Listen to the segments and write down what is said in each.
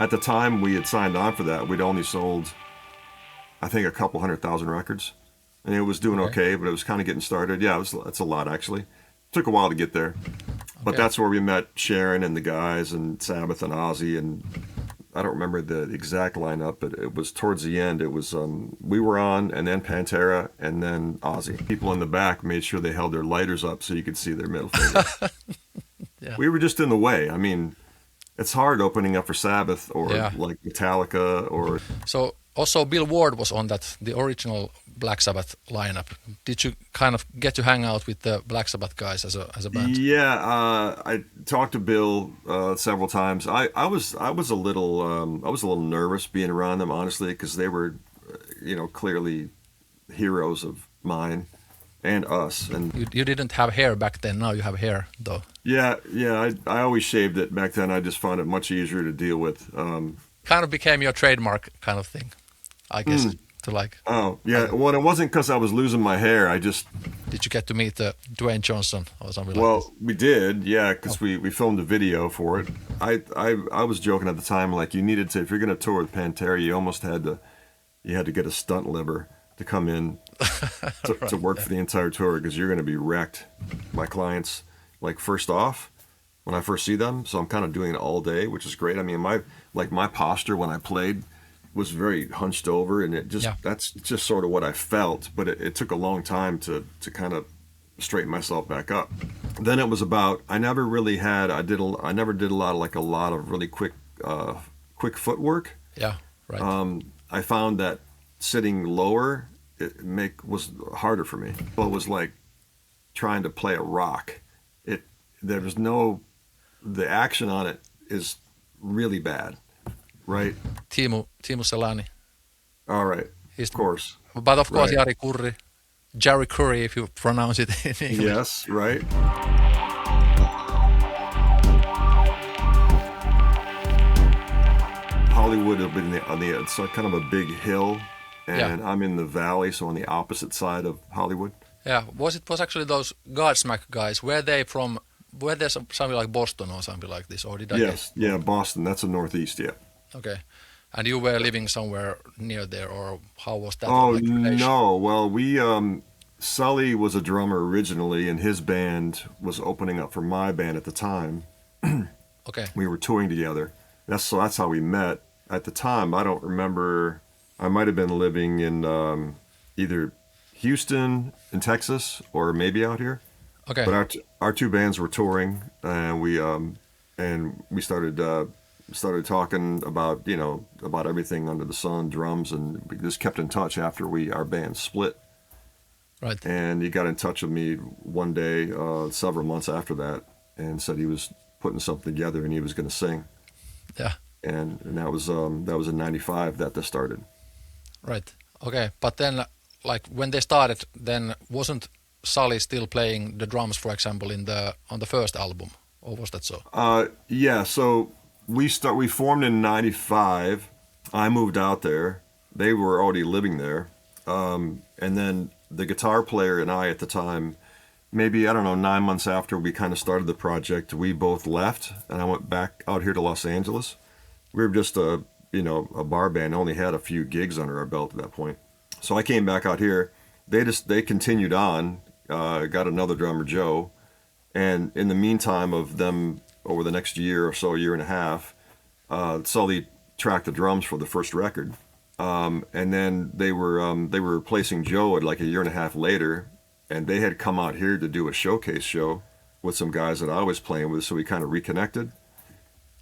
at the time we had signed on for that, we'd only sold, I think, a couple 100,000 records, and it was doing okay, but it was kind of getting started. Yeah, it's a lot actually. Took a while to get there, but that's where we met Sharon and the guys and Sabbath and Ozzy, and I don't remember the exact lineup, but it was towards the end. It was we were on, and then Pantera, and then Ozzy. People in the back made sure they held their lighters up so you could see their middle finger. Yeah. We were just in the way. I mean, it's hard opening up for Sabbath or like Metallica or. So also Bill Ward was on that, the original Black Sabbath lineup. Did you kind of get to hang out with the Black Sabbath guys as a band? Yeah, I talked to Bill several times. I was a little nervous being around them, honestly, because they were, clearly heroes of mine and us. And you didn't have hair back then. Now you have hair, though. Yeah. I always shaved it back then. I just found it much easier to deal with. Kind of became your trademark kind of thing, I guess. To like. Oh yeah. Well, it wasn't because I was losing my hair. I just. Did you get to meet Dwayne Johnson or something well, like this? we did, yeah, because we filmed a video for it. I was joking at the time, like, you needed to, if you're going to tour with Pantera, you almost had to get a stunt liver to come in to work for the entire tour, because you're going to be wrecked. My clients, like, first off, when I first see them, so I'm kind of doing it all day, which is great. I mean, my posture when I played was very hunched over, and that's just sort of what I felt, but it took a long time to kind of straighten myself back up. Then it was about, I never did a lot of really quick footwork. Yeah, right. I found that sitting lower was harder for me. Well, it was like trying to play a rock. The action on it is really bad. Right. Teemu Selänne. All right. Of course. But of course, right. Jerry Curry, if you pronounce it in English. Yes, right. Hollywood have been it's kind of a big hill, and I'm in the valley, so on the opposite side of Hollywood. Yeah, was actually those Godsmack guys? Were they something like Boston or something like this, or did I? Yes, yeah, Boston. That's the Northeast, yeah. Okay, and you were living somewhere near there, or how was that? Oh no, well Sully was a drummer originally, and his band was opening up for my band at the time. Okay. We were touring together. That's how we met. At the time, I don't remember. I might have been living in either Houston in Texas or maybe out here. Okay. But our two bands were touring, and we started talking about everything under the sun, drums, and we just kept in touch after our band split. Right. And he got in touch with me one day, several months after that, and said he was putting something together and he was going to sing. Yeah. And that was in '95 that this started. Right. Okay. But then, like when they started, then wasn't Sully still playing the drums, for example, on the first album, or was that so? Yeah. So we formed in '95. I moved out there. They were already living there, and then the guitar player and I at the time, maybe, I don't know, 9 months after we kind of started the project, we both left, and I went back out here to Los Angeles. We were just a bar band, only had a few gigs under our belt at that point. So I came back out here. They continued on, got another drummer, Joe, and in the meantime of them, over the next year or so, year and a half, Sully tracked the drums for the first record. And then they were replacing Joe at like a year and a half later, and they had come out here to do a showcase show with some guys that I was playing with, so we kind of reconnected.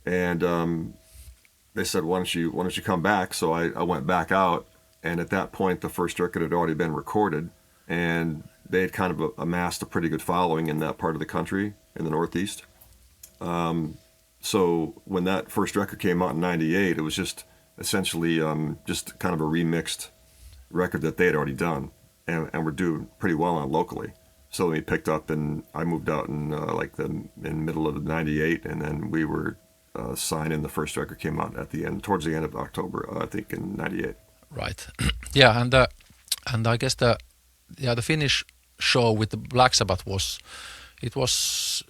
And they said, why don't you come back? So I went back out, and at that point the first record had already been recorded, and they had kind of amassed a pretty good following in that part of the country, in the Northeast. So when that first record came out in '98, it was just essentially just kind of a remixed record that they had already done, and were doing pretty well on locally. So we picked up, and I moved out in middle of '98, and then we were signed, and the first record came out towards the end of October, I think, in '98. Right. Yeah, and I guess the Finnish show with the Black Sabbath was, It was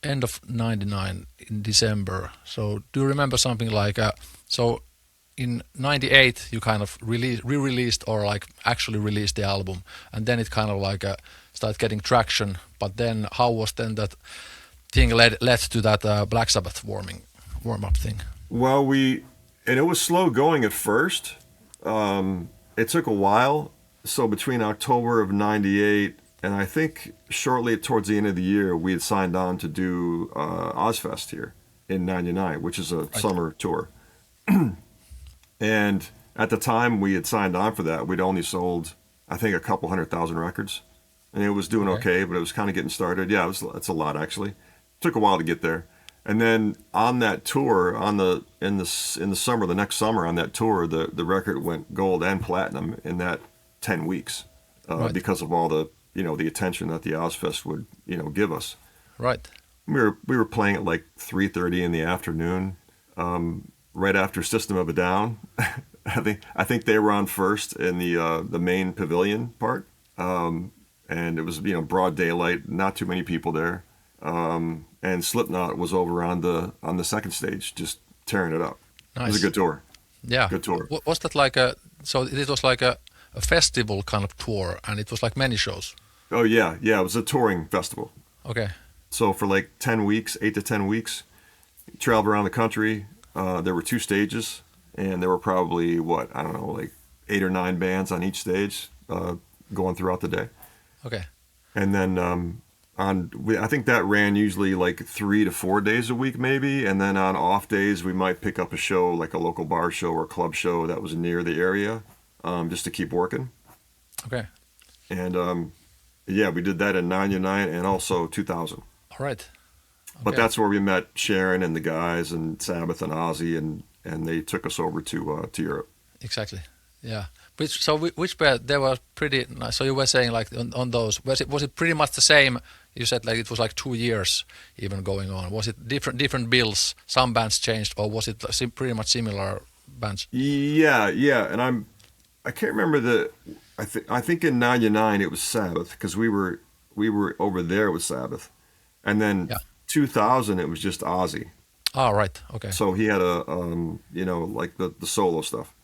end of '99 in December. So do you remember something like so? In '98, you kind of re-released or like actually released the album, and then it kind of like started getting traction. But then, how was then that thing led to that Black Sabbath warm up thing? Well, and it was slow going at first. It took a while. So between October of '98 and I think shortly towards the end of the year, we had signed on to do OzzFest here in '99, which is a summer tour. And at the time we had signed on for that, we'd only sold, I think, a couple 100,000 records. And it was doing okay, but it was kind of getting started. Yeah, it's a lot, actually. Took a while to get there. And then on that tour, in the summer, the next summer on that tour, the record went gold and platinum in that 10 weeks because of all the, the attention that the OzzFest would, give us. Right. We were playing at like 3:30 in the afternoon, right after System of a Down. I think they were on first in the main pavilion part, and it was broad daylight, not too many people there, and Slipknot was over on the second stage, just tearing it up. Nice. It was a good tour. Yeah, good tour. Was that like so it was like a festival kind of tour, and it was like many shows? Oh yeah, it was a touring festival. Okay. So for like 10 weeks, 8 to 10 weeks, traveled around the country. There were 2 stages, and there were probably, I don't know, like 8 or 9 bands on each stage going throughout the day. Okay. And then I think that ran usually like 3 to 4 days a week maybe, and then on off days we might pick up a show, like a local bar show or club show that was near the area, just to keep working. Okay. And we did that in '99 and also 2000. All right. Okay. But that's where we met Sharon and the guys and Sabbath and Ozzy, and they took us over to Europe. Exactly. Yeah. Which band, they were pretty nice. So you were saying like on those, was it pretty much the same? You said like it was like 2 years even going on. Was it different bills? Some bands changed, or was it pretty much similar bands? Yeah. And I can't remember I think in '99 it was Sabbath, because we were over there with Sabbath, and then 2000 it was just Ozzy. Oh, right. Okay. So he had a like the solo stuff.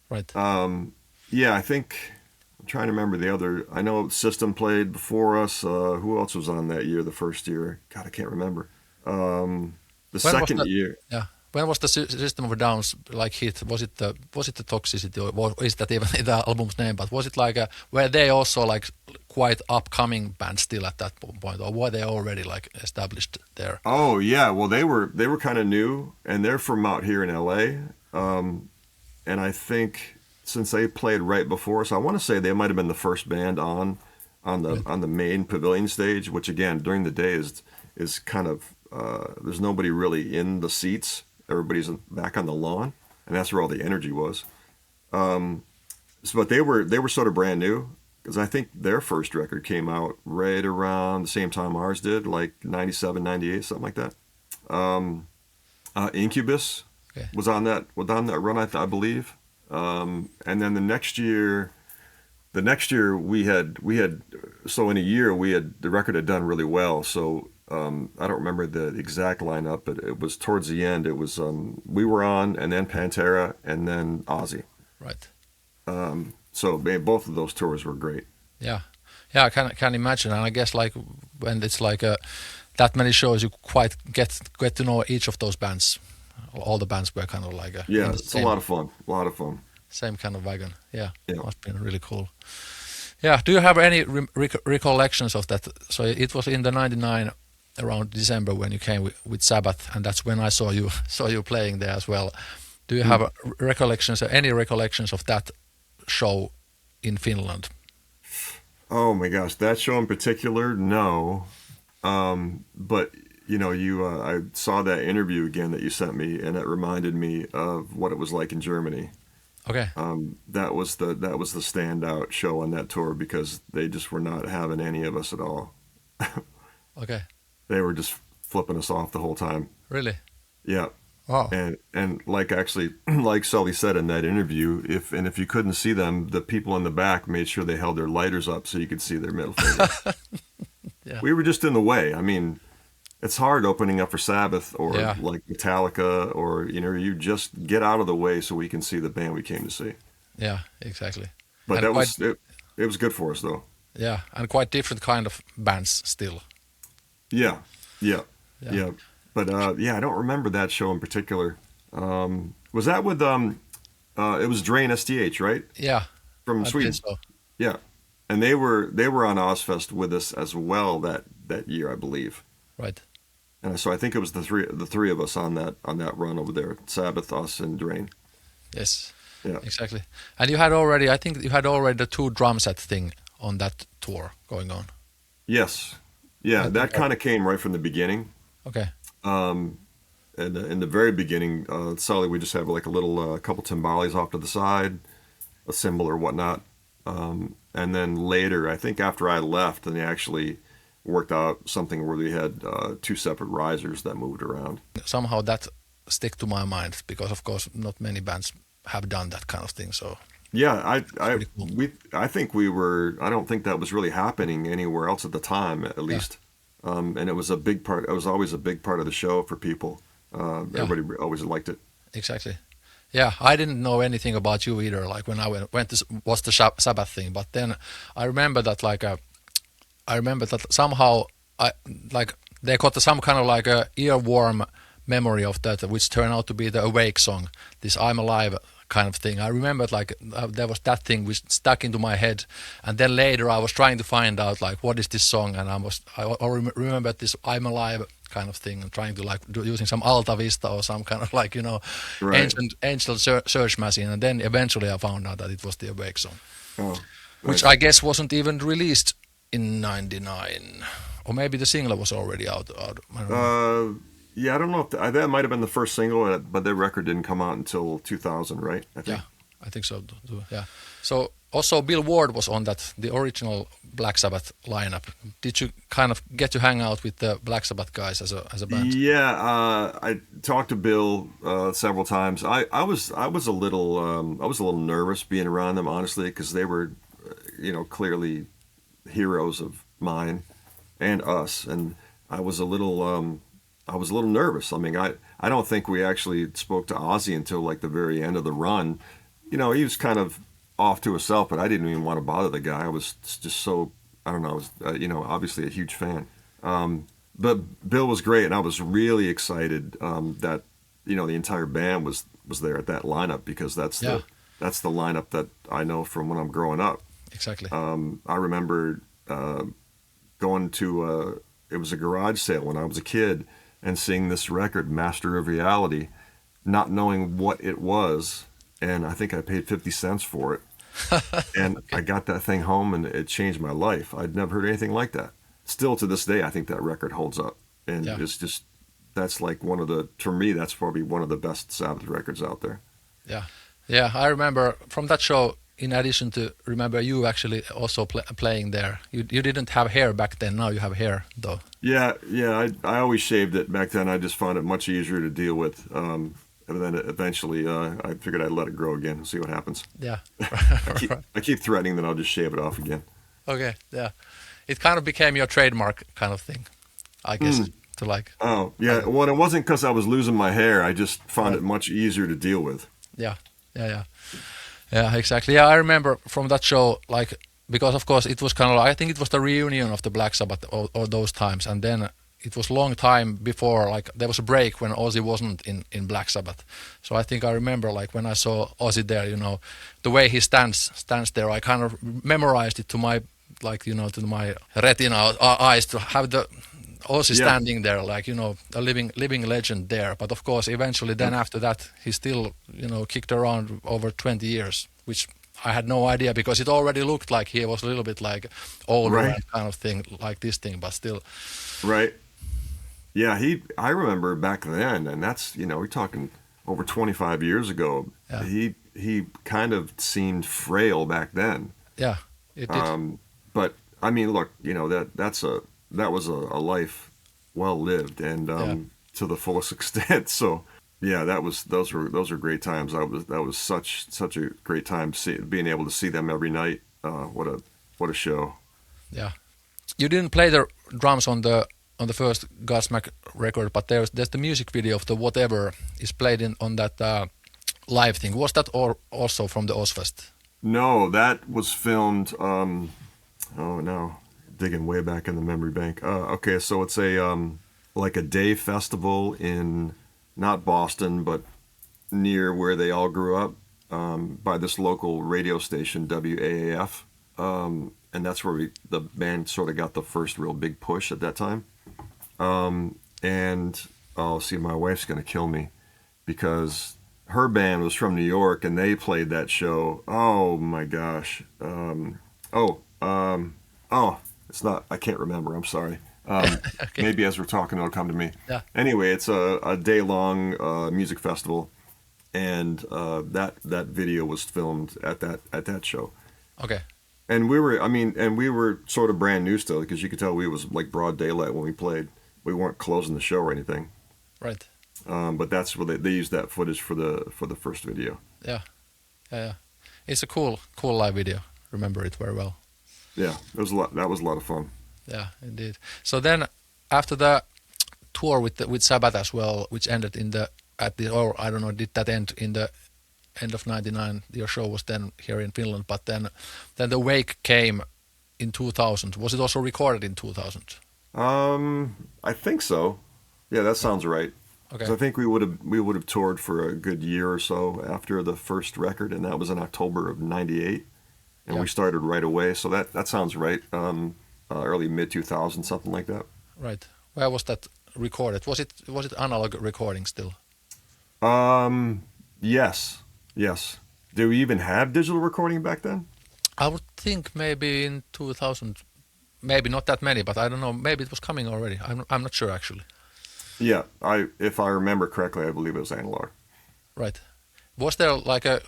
Right. I think I'm trying to remember the other. I know System played before us. Who else was on that year? The first year, God, I can't remember. Second year. Yeah. When was the System of a Down's like hit? Was it the Toxicity, or is that even the album's name? But was it like were they also like quite upcoming band still at that point, or were they already like established there? Oh yeah, well they were kind of new, and they're from out here in LA, and I think since they played right before us, I want to say they might have been the first band on the main pavilion stage, which again during the day is kind of there's nobody really in the seats. Everybody's back on the lawn, and that's where all the energy was. But they were sort of brand new, because I think their first record came out right around the same time ours did, like 97, 98, something like that. Incubus was on that run, I believe. And then the next year we had so in a year the record had done really well. So I don't remember the exact lineup, but it was towards the end. It was we were on, and then Pantera, and then Ozzy. Right. So both of those tours were great. Yeah, I can imagine, and I guess like when it's like that many shows, you quite get to know each of those bands. All the bands were kind of like it's a lot of fun. A lot of fun. Same kind of wagon. Yeah. Must have been really cool. Yeah. Do you have any recollections of that? So it was in the '99. Around December when you came with Sabbath, and that's when I saw you playing there as well. Do you have any recollections of that show in Finland? Oh my gosh, that show in particular, no. But I saw that interview again that you sent me, and it reminded me of what it was like in Germany. Okay. That was the standout show on that tour, because they just were not having any of us at all. Okay. They were just flipping us off the whole time. Really? Yeah. Wow. And like Sully said in that interview, if you couldn't see them, the people in the back made sure they held their lighters up so you could see their middle finger. Yeah. we were just in the way. I mean, it's hard opening up for Sabbath or Yeah. like Metallica, or you just get out of the way so we can see the band we came to see. Yeah, exactly. But And that quite was it. It was good for us though. yeah, and quite different kind of bands still. Yeah, yeah, Yeah. yeah. But yeah, I don't remember that show in particular. Was that with it was Drain STH, right? Yeah, From I Sweden. think so. Yeah. And they were on OzzFest with us as well that year, I believe. Right. And so I think it was the three of us on that run over there. Sabbath, us, and Drain. Yes. Yeah. Exactly. And you had already, I think you had already the 2 drum set thing on that tour going on. Yes. Yeah, I that think kind of came right from the beginning. Okay. And in the very beginning, Sully, we just have like a little couple timbales off to the side, a cymbal or whatnot. And then later, I think after I left, then they actually worked out something where we had 2 separate risers that moved around. Somehow that stick to my mind because of course not many bands have done that kind of thing. So Yeah, pretty cool. I think we were. I don't think that was really happening anywhere else at the time, at least. And it was a big part. It was always a big part of the show for people. Everybody always liked it. exactly. Yeah, I didn't know anything about you either. Like when I went to was the Sabbath thing, but then I remember that somehow I like they got some kind of like a earworm memory of that, which turned out to be the Awake song, this "I'm Alive" kind of thing. I remembered like there was that thing which stuck into my head, and then later I was trying to find out like what is this song, and I remembered this "I'm Alive" kind of thing, and trying to like using some Alta Vista or some kind of like Right. ancient search machine, and then eventually I found out that it was the Awake song, Oh, which nice. I guess wasn't even released in '99, or maybe the single was already out. I don't know. Yeah, I don't know if that might have been the first single, but their record didn't come out until 2000, right? I think. Yeah, I think so too. Yeah. So also Bill Ward was on that, the original Black Sabbath lineup. Did you kind of get to hang out with the Black Sabbath guys as a band? Yeah, I talked to Bill several times. I was a little nervous being around them, honestly, because they were, clearly heroes of mine and us, and I was a little nervous. I mean, I don't think we actually spoke to Ozzy until like the very end of the run. He was kind of off to himself, but I didn't even want to bother the guy. I was just so, I don't know, I was, obviously a huge fan. But Bill was great, and I was really excited that the entire band was there at that lineup, because that's the lineup that I know from when I'm growing up. Exactly. I remember going to it was a garage sale when I was a kid, and seeing this record, Master of Reality, not knowing what it was, and I think I paid 50 cents for it. And I got that thing home, and it changed my life. I'd never heard anything like that. Still to this day, I think that record holds up. And Yeah. it's just, that's like for me, that's probably one of the best Sabbath records out there. Yeah, I remember from that show. In addition to remember you actually also playing there. You didn't have hair back then. Now you have hair though. Yeah, I always shaved it back then. I just found it much easier to deal with. And then eventually, I figured I'd let it grow again and see what happens. Yeah. I keep threatening that I'll just shave it off again. Okay. Yeah. It kind of became your trademark kind of thing, I guess. To like. Oh, yeah. Well, it wasn't because I was losing my hair. I just found it much easier to deal with. Yeah, exactly. Yeah, I remember from that show, like, because of course it was kind of like, I think it was the reunion of the Black Sabbath or those times, and then it was long time before, like, there was a break when Ozzy wasn't in Black Sabbath. So I think I remember, like, when I saw Ozzy there, the way he stands there, I kind of memorized it to my, like, to my retina eyes, to have the Ozzy standing there, like, a living legend there. But of course, eventually then after that, he still, kicked around over 20 years, which I had no idea, because it already looked like he was a little bit like older and kind of thing, like this thing, but still. Right. Yeah, I remember back then, and that's, we're talking over 25 years ago. Yeah. He kind of seemed frail back then. Yeah, it did. But I mean, look, that was a life well lived, and to the fullest extent. So yeah, those were great times. That was such a great time being able to see them every night. What a show. Yeah. You didn't play the drums on the first Godsmack record, but there's the music video of the Whatever is played on that live thing. Was that also from the OzzFest? No, that was filmed. Oh no, digging way back in the memory bank. Okay, so it's a like a day festival in not Boston, but near where they all grew up, by this local radio station, WAAF, and that's where the band sort of got the first real big push at that time. And oh, see, my wife's gonna kill me because her band was from New York and they played that show. Oh my gosh. Oh, it's not. I can't remember. I'm sorry. Okay. Maybe as we're talking, it'll come to me. Yeah. Anyway, it's a day-long music festival, and that video was filmed at that show. Okay. And we were sort of brand new still, because you could tell we was like broad daylight when we played. We weren't closing the show or anything. Right. But that's where they used that footage for the first video. Yeah. It's a cool live video. Remember it very well. Yeah, it was a lot. That was a lot of fun. Yeah, indeed. So then, after the tour with Sabbath as well, which ended or I don't know, did that end in the end of '99? Your show was then here in Finland, but then the Wake came in 2000. Was it also recorded in 2000? I think so. Yeah, that sounds right. Okay. 'Cause I think we would have toured for a good year or so after the first record, and that was in October of '98, and Yeah. we started right away. So that sounds right. Early mid 2000, something like that. Right. Where was that recorded? Was it analog recording still? Yes. Do we even have digital recording back then? I would think maybe in 2000, maybe not that many, but I don't know. Maybe it was coming already. I'm not sure actually. Yeah, if I remember correctly, I believe it was analog. Right. Was there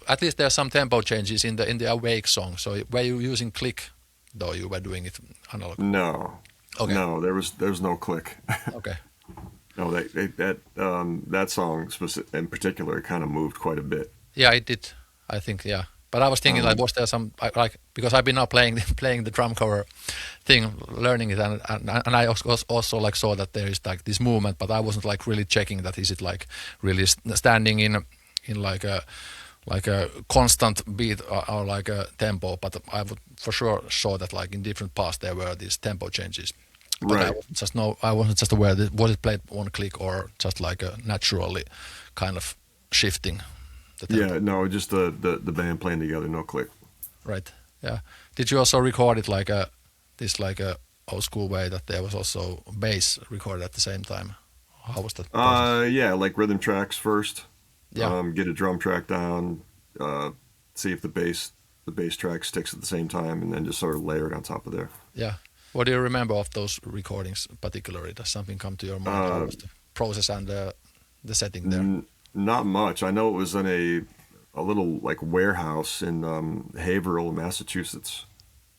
at least there are some tempo changes in the Awake song? So were you using click, though you were doing it analog? No. Okay. No, there was no click. Okay. No, that song in particular kind of moved quite a bit. Yeah, it did. I think, yeah. But I was thinking, was there some because I've been now playing the drum cover thing, learning it, and I also saw that there is this movement, but I wasn't really checking that is it really standing in a constant beat or like a tempo. But I would for sure saw that in different parts there were these tempo changes. But Right. I wasn't just aware that was it played on click or just naturally kind of shifting. Yeah, no, just the band playing together, no click. Right. Yeah. Did you also record it this old school way that there was also bass recorded at the same time? How was that process? Yeah, like rhythm tracks first. Yeah. Get a drum track down, see if the bass track sticks at the same time, and then just sort of layer it on top of there. Yeah. What do you remember of those recordings particularly? Does something come to your mind? How was the process and the setting there? Not much. I know it was in a little warehouse in Haverhill, Massachusetts.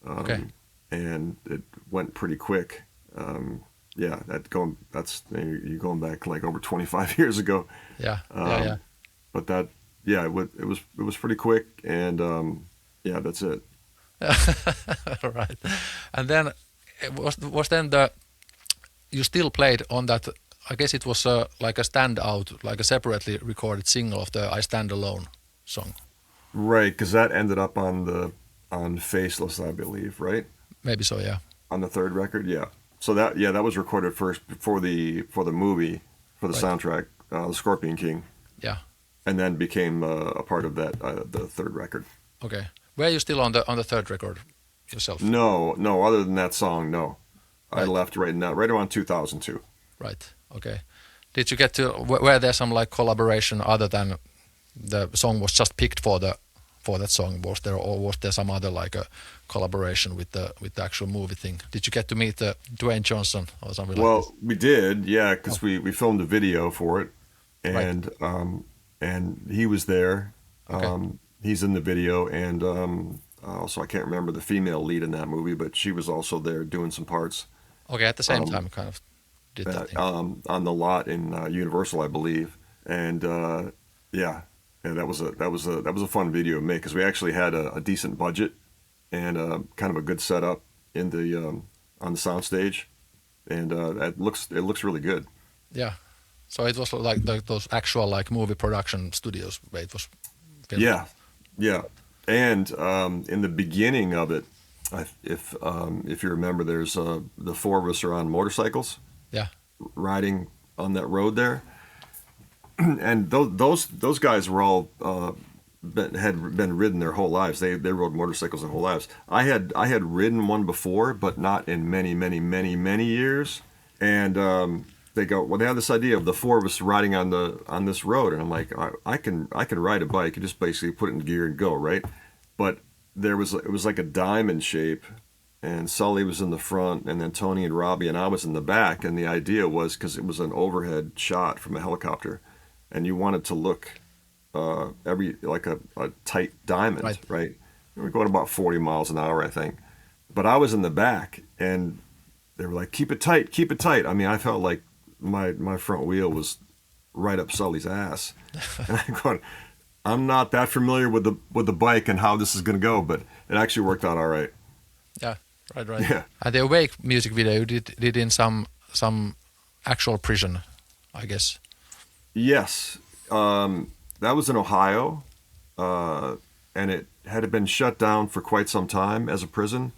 Okay. And it went pretty quick. Yeah, you're going back over 25 years ago. Yeah. Yeah. But it was pretty quick, and yeah, that's it. Right. And then was then you still played on that. I guess it was like a standout, like a separately recorded single of the "I Stand Alone" song. Right, because that ended up on Faceless, I believe, right? Maybe so, yeah. On the third record, yeah. So that was recorded first for the movie, for the Right. soundtrack, The Scorpion King. Yeah. And then became a part of that the third record. Okay. Were you still on the third record yourself? No. Other than that song, no. Right. I left right around 2002. Right. Okay. Did you get to were there some collaboration other than the song was just picked for that song? Was there some other a collaboration with the actual movie thing? Did you get to meet Dwayne Johnson or something like Well, this? we did, yeah, because we filmed a video for it, and Right. And he was there. Okay. He's in the video, and also I can't remember the female lead in that movie, but she was also there doing some parts. Okay, at the same time, kind of did that thing. On the lot in Universal, I believe, and yeah, that was a fun video to make because we actually had a decent budget and kind of a good setup in the on the sound stage, and it looks really good. Yeah. So it was like those actual like movie production studios where it was filmed. Yeah, yeah. And in the beginning of it, if you remember, there's the four of us are on motorcycles Yeah. riding on that road there, and those guys were all had been ridden their whole lives. They rode motorcycles their whole lives. I had ridden one before, but not in many years. And they go, well, they have this idea of the four of us riding on this road, and I'm like, I can ride a bike. You just basically put it in gear and go, right? But it was like a diamond shape, and Sully was in the front, and then Tony and Robbie and I was in the back. And the idea was, because it was an overhead shot from a helicopter, and you wanted to look like a tight diamond, right? We were going about 40 miles an hour, I think. But I was in the back, and they were like, keep it tight, keep it tight. I mean, I felt like my front wheel was right up Sully's ass. And I'm going, I'm not that familiar with the bike and how this is going to go, but it actually worked out all right. Yeah, right. Yeah. And the Awake music video you did in some actual prison, I guess. Yes. That was in Ohio, and it had been shut down for quite some time as a prison,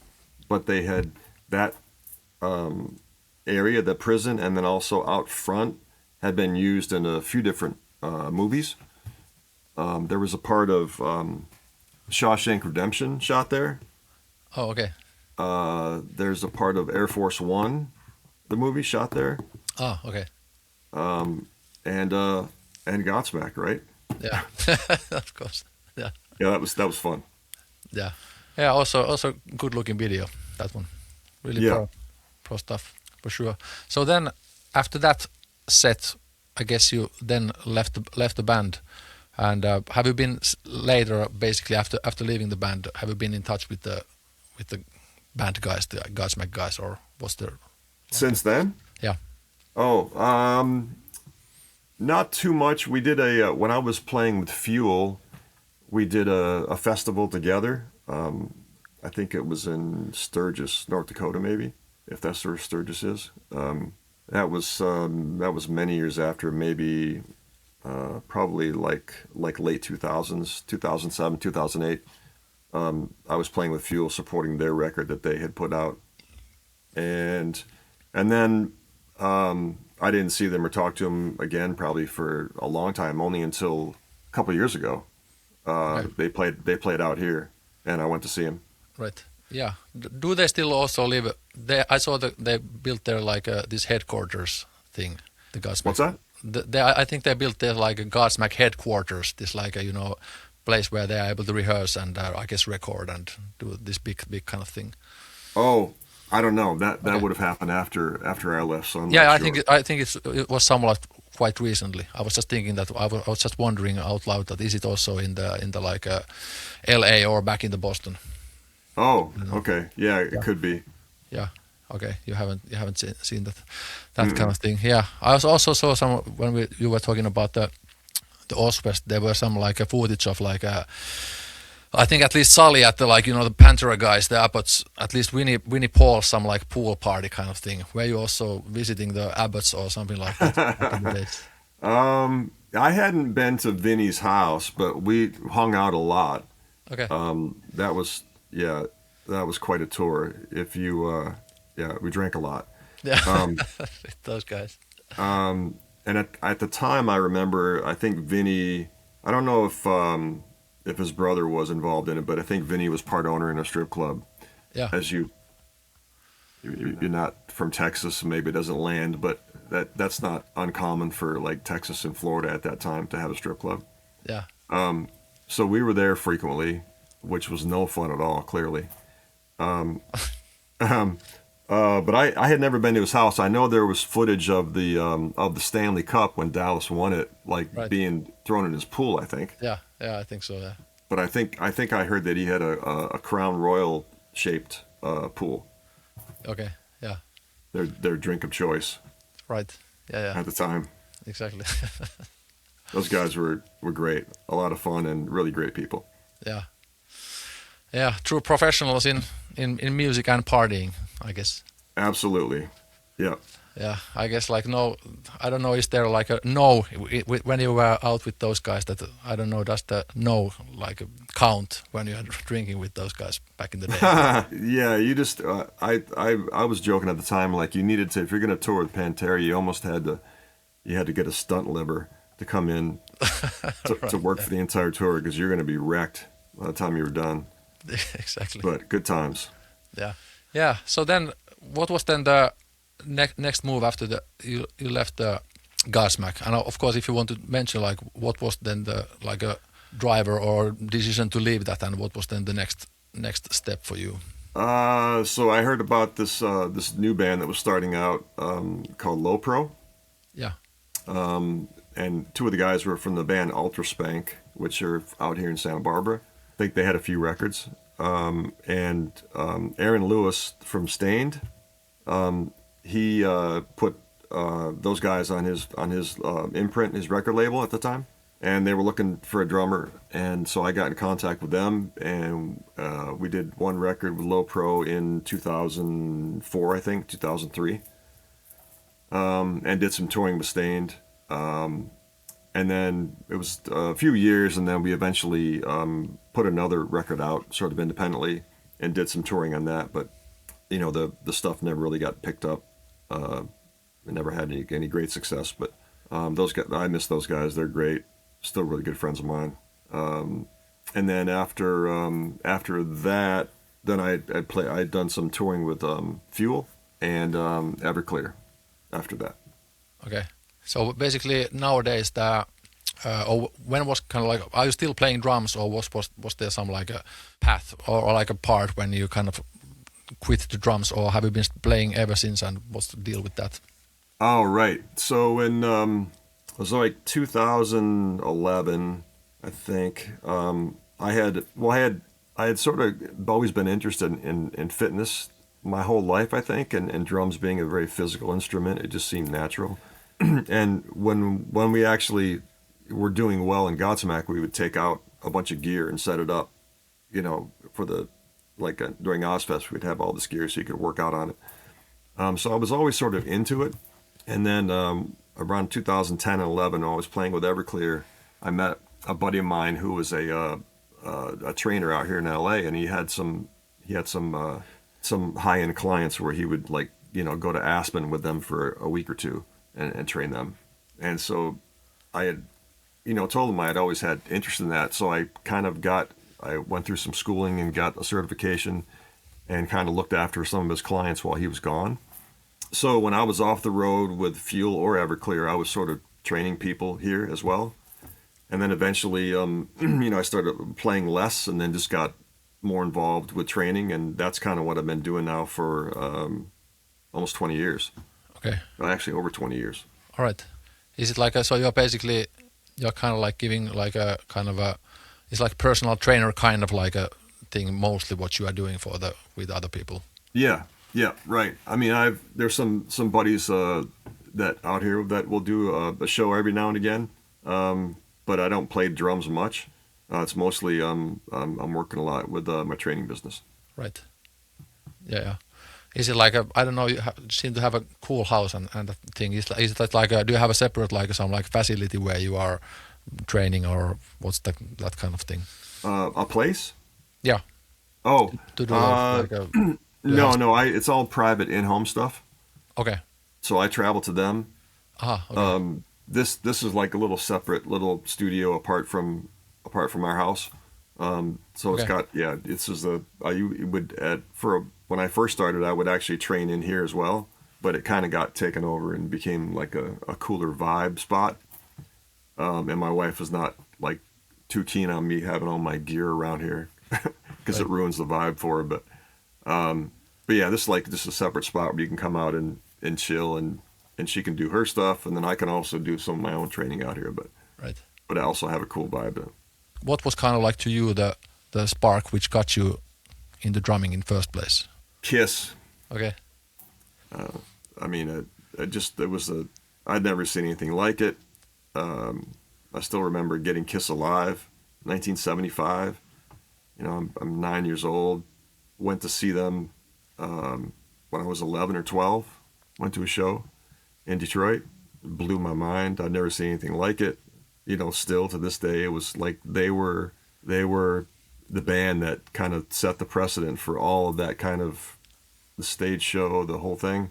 but they had that area, the prison, and then also out front had been used in a few different movies. There was a part of Shawshank Redemption shot there. Oh, okay. There's a part of Air Force One, the movie, shot there. Oh, okay. And Godsmack, right? Yeah, of course. Yeah. Yeah, that was fun. Yeah. Yeah. Also good looking video. That one. Really pro stuff for sure. So then after that set, I guess you then left the band. And have you been later, basically after leaving the band, have you been in touch with the band guys, the Godsmack guys, or was there? Since then? Yeah. Oh, not too much. We did when I was playing with Fuel, we did a festival together. I think it was in Sturgis, North Dakota, maybe, if that's where Sturgis is. That was many years after, maybe probably like late 2000s, 2007, 2008. I was playing with Fuel, supporting their record that they had put out, and then I didn't see them or talk to them again probably for a long time. Only until a couple of years ago, Right. they played out here, and I went to see them. Right. Yeah. Do they still also live? I saw that they built their like this headquarters thing. The Godsmack. What's that? I think they built their like a Godsmack headquarters. This like a place where they are able to rehearse and I guess record and do this big kind of thing. Oh, I don't know. That would have happened after I left. So I'm Yeah, not I sure. think it was somewhat quite recently. I was just thinking that I was just wondering out loud that is it also in the like L.A. or back in the Boston? Oh, okay. Yeah, it could be. Yeah. Okay. You haven't seen that kind of thing. Yeah. I also saw some when you were talking about the OzzFest. There were some like a footage of like I think at least Sully at the like the Pantera guys, the Abbots, at least Winnie Paul, some like pool party kind of thing. Were you also visiting the Abbots or something like that back in the days? I hadn't been to Vinny's house, but we hung out a lot. Okay. That was quite a tour. If you, we drank a lot. Yeah. Those guys. And at the time, I remember, I think Vinny, I don't know if his brother was involved in it, but I think Vinny was part owner in a strip club. Yeah. As you're not from Texas, maybe it doesn't land, but that's not uncommon for like Texas and Florida at that time to have a strip club. Yeah. So we were there frequently, which was no fun at all, clearly. But I had never been to his house. I know there was footage of the Stanley Cup when Dallas won it, like Right. being thrown in his pool, I think. Yeah. Yeah. I think so. Yeah. But I think I heard that he had a Crown Royal shaped pool, Okay. Yeah. their drink of choice Right. Yeah. at the time. Exactly. Those guys were great, a lot of fun, and really great people. Yeah. Yeah. True professionals in music and partying, I guess. Absolutely, Yeah. Yeah, I guess like no, I don't know. Is there like a no when you were out with those guys? That I don't know. Does the no like count when you are drinking with those guys back in the day? Yeah, you just I was joking at the time, like you needed to, if you're gonna tour with Pantera, you almost had to, you had to get a stunt liver to come in to Right. work Yeah. for the entire tour because you're gonna be wrecked by the time you were done. Exactly. But good times. Yeah. Yeah. So then, what was then the next move after you left the Godsmack? And of course, if you want to mention like what was then the like a driver or decision to leave that, and what was then the next step for you? So I heard about this new band that was starting out called Low Pro, Yeah. and two of the guys were from the band Ultra Spank, which are out here in Santa Barbara. I think they had a few records. And Aaron Lewis from Stained, he put those guys on his imprint, his record label at the time, and they were looking for a drummer, and so I got in contact with them, and we did one record with Low Pro in 2004, I think 2003, and did some touring with Stained. And then it was a few years, and then we eventually put another record out, sort of independently, and did some touring on that. But you know, the stuff never really got picked up. We never had any great success. But those guys, I miss those guys. They're great. Still really good friends of mine. And then after that, then I'd done some touring with Fuel and Everclear. After that. Okay. So basically nowadays the or when was kind of like are you still playing drums or was there some like a path or like a part when you kind of quit the drums or have you been playing ever since and what's the deal with that? Oh, right. So in it was like 2011, I think. I had sort of always been interested in fitness my whole life, I think, and drums being a very physical instrument, it just seemed natural. And when we actually were doing well in Godsmack, we would take out a bunch of gear and set it up, you know, for the during OzzFest, we'd have all this gear so you could work out on it. So I was always sort of into it. And then around 2010 and 11, when I was playing with Everclear, I met a buddy of mine who was a trainer out here in LA, and he had some high end clients where he would go to Aspen with them for a week or two and train them. And so I had told him I had always had interest in that. So I went through some schooling and got a certification and kind of looked after some of his clients while he was gone. So when I was off the road with Fuel or Everclear, I was sort of training people here as well. And then eventually, I started playing less and then just got more involved with training. And that's kind of what I've been doing now for almost 20 years. Okay. Actually, over 20 years. All right. Is it like so you're kind of like giving like a kind of a it's like personal trainer kind of like a thing mostly what you are doing with other people. Yeah, right. I mean, there's some buddies that out here that will do a show every now and again, but I don't play drums much. It's mostly I'm working a lot with my training business. Right. Yeah. Is it like I don't know? You seem to have a cool house and that thing. Is it like do you have a separate like some like facility where you are training or what's that kind of thing? A place? Yeah. Oh, To do like no. It's all private in-home stuff. Okay. So I travel to them. Okay. This is like a little separate little studio apart from our house. So it's got This is when I first started, I would actually train in here as well, but it kind of got taken over and became like a cooler vibe spot. And my wife was not like too keen on me having all my gear around here because it ruins the vibe for her. But yeah, this is a separate spot where you can come out and chill and she can do her stuff, and then I can also do some of my own training out here. But I also have a cool vibe. What was kind of like to you the spark which got you into drumming in first place? Kiss. Okay. I mean, I'd never seen anything like it. I still remember getting Kiss Alive, 1975. I'm 9 years old. Went to see them when I was 11 or 12. Went to a show in Detroit. Blew my mind. I'd never seen anything like it. You know, still to this day, it was like they were the band that kind of set the precedent for all of that kind of the stage show, the whole thing.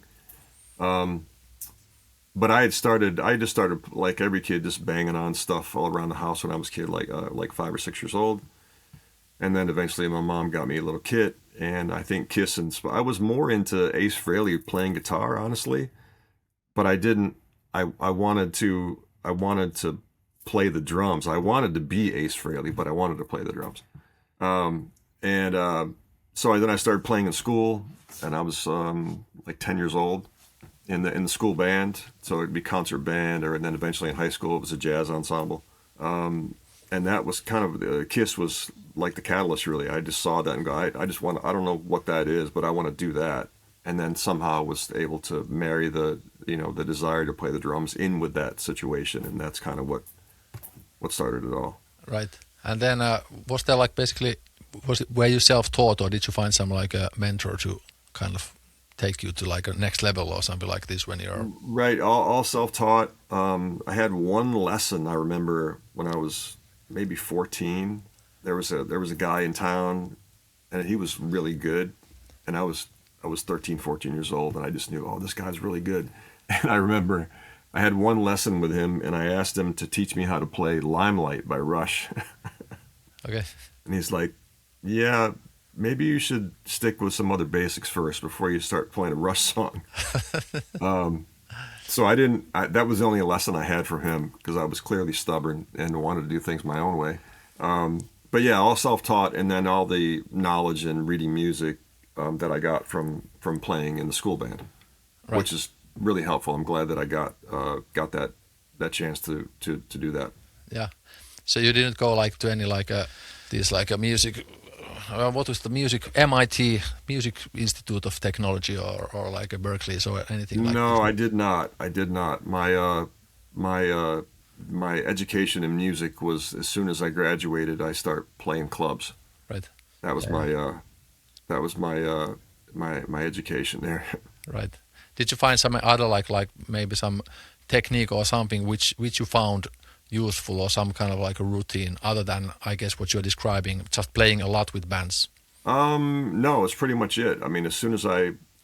But I just started like every kid, just banging on stuff all around the house when I was a kid, like 5 or 6 years old. And then eventually my mom got me a little kit, and I think Kiss and I was more into Ace Frehley playing guitar, honestly, but I didn't. I wanted to play the drums. I wanted to be Ace Frehley, but I wanted to play the drums. And so then I started playing in school, and I was like 10 years old in the school band. So it'd be concert band, and then eventually in high school it was a jazz ensemble. And that was kind of Kiss was like the catalyst, really. I just saw that and go, I just want. I don't know what that is, but I want to do that. And then somehow was able to marry the desire to play the drums in with that situation, and that's kind of what started it all. Right. And then was there like basically, were you self-taught, or did you find some like a mentor to kind of take you to like a next level or something like this when you're... Right, all self-taught. I had one lesson I remember when I was maybe 14. There was a guy in town, and he was really good, and I was 13, 14 years old, and I just knew, oh, this guy's really good. And I remember I had one lesson with him, and I asked him to teach me how to play Limelight by Rush. Okay. And he's like, yeah, maybe you should stick with some other basics first before you start playing a Rush song. So that was the only lesson I had from him, because I was clearly stubborn and wanted to do things my own way. But yeah, all self-taught, and then all the knowledge and reading music that I got from playing in the school band, right, which is really helpful. I'm glad that I got that chance to do that. Yeah. So you didn't go like to any like these like a music, what was the music, MIT Music Institute of Technology, or like a Berkeley's or anything like that? No, I did not. My education in music was, as soon as I graduated, I started playing clubs. Right. That was my education there. Right. Did you find some other like maybe some technique or something which you found useful, or some kind of like a routine other than, I guess, what you're describing, just playing a lot with bands? No, it's pretty much it. I mean, as soon as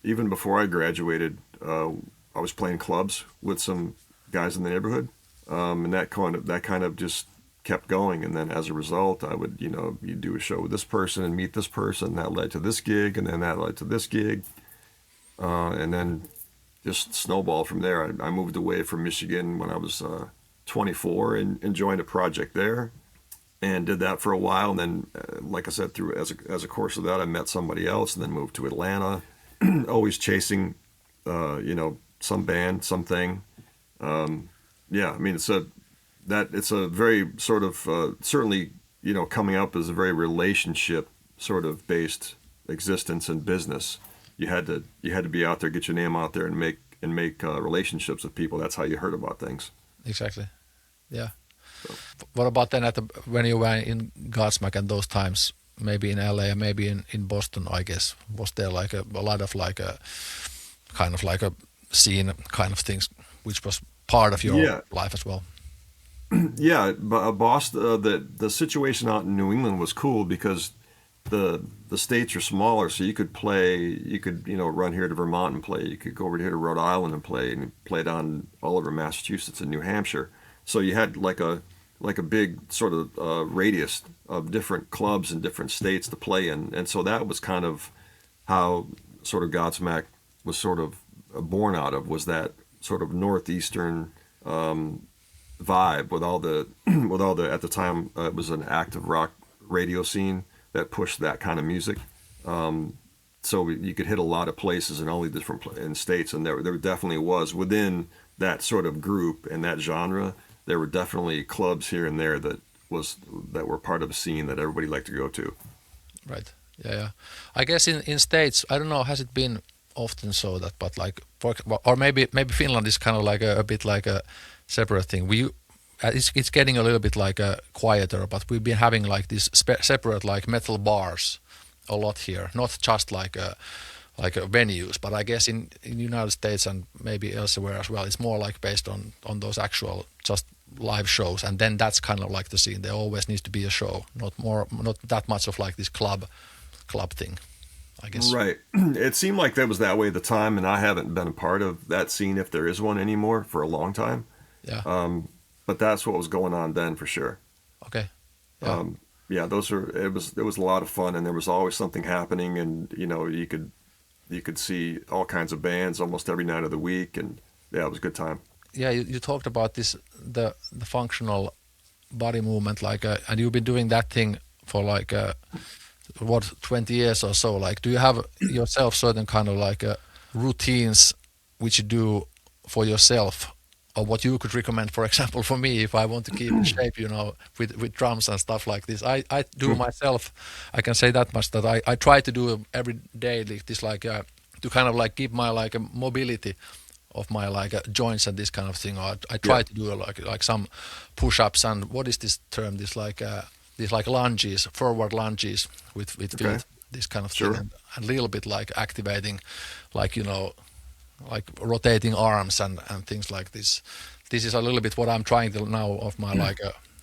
even before I graduated, I was playing clubs with some guys in the neighborhood, and that kind of just kept going. And then as a result, I would, you do a show with this person and meet this person. That led to this gig, and then that led to this gig, and then just snowballed from there. I moved away from Michigan when I was 24 and joined a project there, and did that for a while. And then, like I said, through as a course of that, I met somebody else, and then moved to Atlanta, always chasing, some band, something. Yeah, I mean, it's a very sort of certainly, coming up as a very relationship sort of based existence and business. You had to be out there, get your name out there, and make relationships with people. That's how you heard about things. Exactly. Yeah. So. What about then when you were in Godsmack and those times, maybe in LA, maybe in Boston, I guess, was there like a lot of like a kind of like a scene kind of things, which was part of your life as well? Yeah, but Boston, the situation out in New England was cool, because the states are smaller, so you could run here to Vermont and play. You could go over here to Rhode Island and play down all over Massachusetts and New Hampshire. So you had like a big sort of radius of different clubs in different states to play in, and so that was kind of how sort of Godsmack was sort of born out of, was that sort of northeastern vibe with all the at the time it was an active rock radio scene that pushed that kind of music. So you could hit a lot of places in all the different states, and there definitely was, within that sort of group and that genre, there were definitely clubs here and there that were part of a scene that everybody liked to go to. Right. Yeah. I guess in States, I don't know, has it been often so that, but like, or maybe Finland is kind of like a bit like a separate thing. It's getting a little bit like quieter, but we've been having like these separate like metal bars a lot here, not just like like venues, but I guess in United States and maybe elsewhere as well, it's more like based on those actual just live shows, and then that's kind of like the scene. There always needs to be a show, not that much of like this club thing, I guess. Right. It seemed like that was that way at the time, and I haven't been a part of that scene, if there is one anymore, for a long time. Yeah. But that's what was going on then, for sure. Okay. Yeah. Yeah, it was a lot of fun, and there was always something happening, and you could see all kinds of bands almost every night of the week, and yeah, it was a good time. Yeah, you talked about this the functional body movement, like, and you've been doing that thing for like what 20 years or so. Like, do you have yourself certain kind of like routines which you do for yourself, or what you could recommend, for example, for me if I want to keep in shape, with drums and stuff like this? I do myself. I can say that much, that I try to do every day like this, like to kind of like keep my like mobility of my like joints and this kind of thing. Or I try to do like some push-ups and what is this term? This like these like lunges, forward lunges with feet, this kind of thing, and a little bit like activating, like like rotating arms and things like this. This is a little bit what I'm trying to now of my like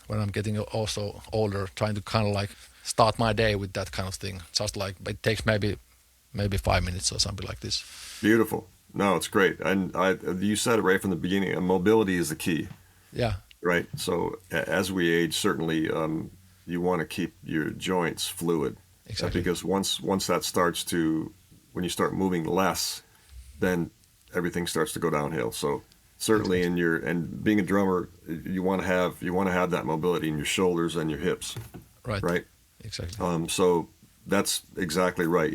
when I'm getting also older, trying to kind of like start my day with that kind of thing. Just like it takes maybe 5 minutes or something like this. Beautiful. No, it's great. And you said it right from the beginning. Mobility is the key. Yeah. Right. So as we age, certainly you want to keep your joints fluid. Exactly. Because once that starts to, when you start moving less, then everything starts to go downhill. So certainly and being a drummer, you want to have that mobility in your shoulders and your hips. Right. Right. Exactly. So that's exactly right.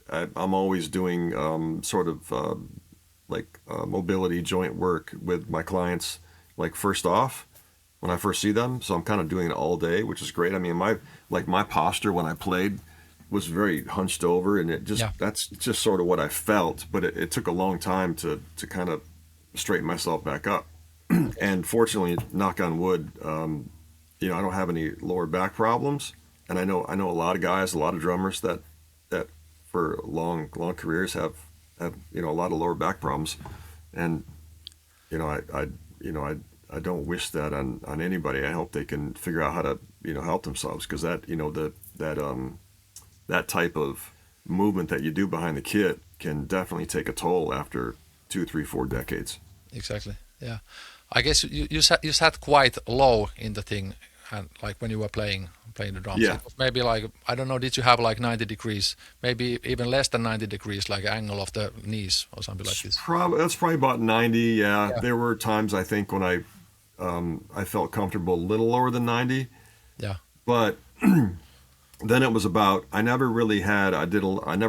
I'm always doing sort of mobility joint work with my clients, like first off when I first see them. So I'm kind of doing it all day, which is great. I mean, my posture when I played was very hunched over, and that's just sort of what I felt. But it took a long time to kind of straighten myself back up. And fortunately, knock on wood, I don't have any lower back problems. And I know a lot of guys, a lot of drummers that for long careers have a lot of lower back problems, and I don't wish that on anybody. I hope they can figure out how to help themselves, because that type of movement that you do behind the kit can definitely take a toll after 2, 3, 4 decades. Exactly. Yeah. I guess you sat quite low in the thing, and like when you were playing the drums. Yeah. It was maybe like, I don't know, did you have like 90 degrees, maybe even less than 90 degrees, like angle of the knees or something like this? That's probably about 90. Yeah. There were times, I think, when I felt comfortable a little lower than 90. Yeah. But then it was about, I never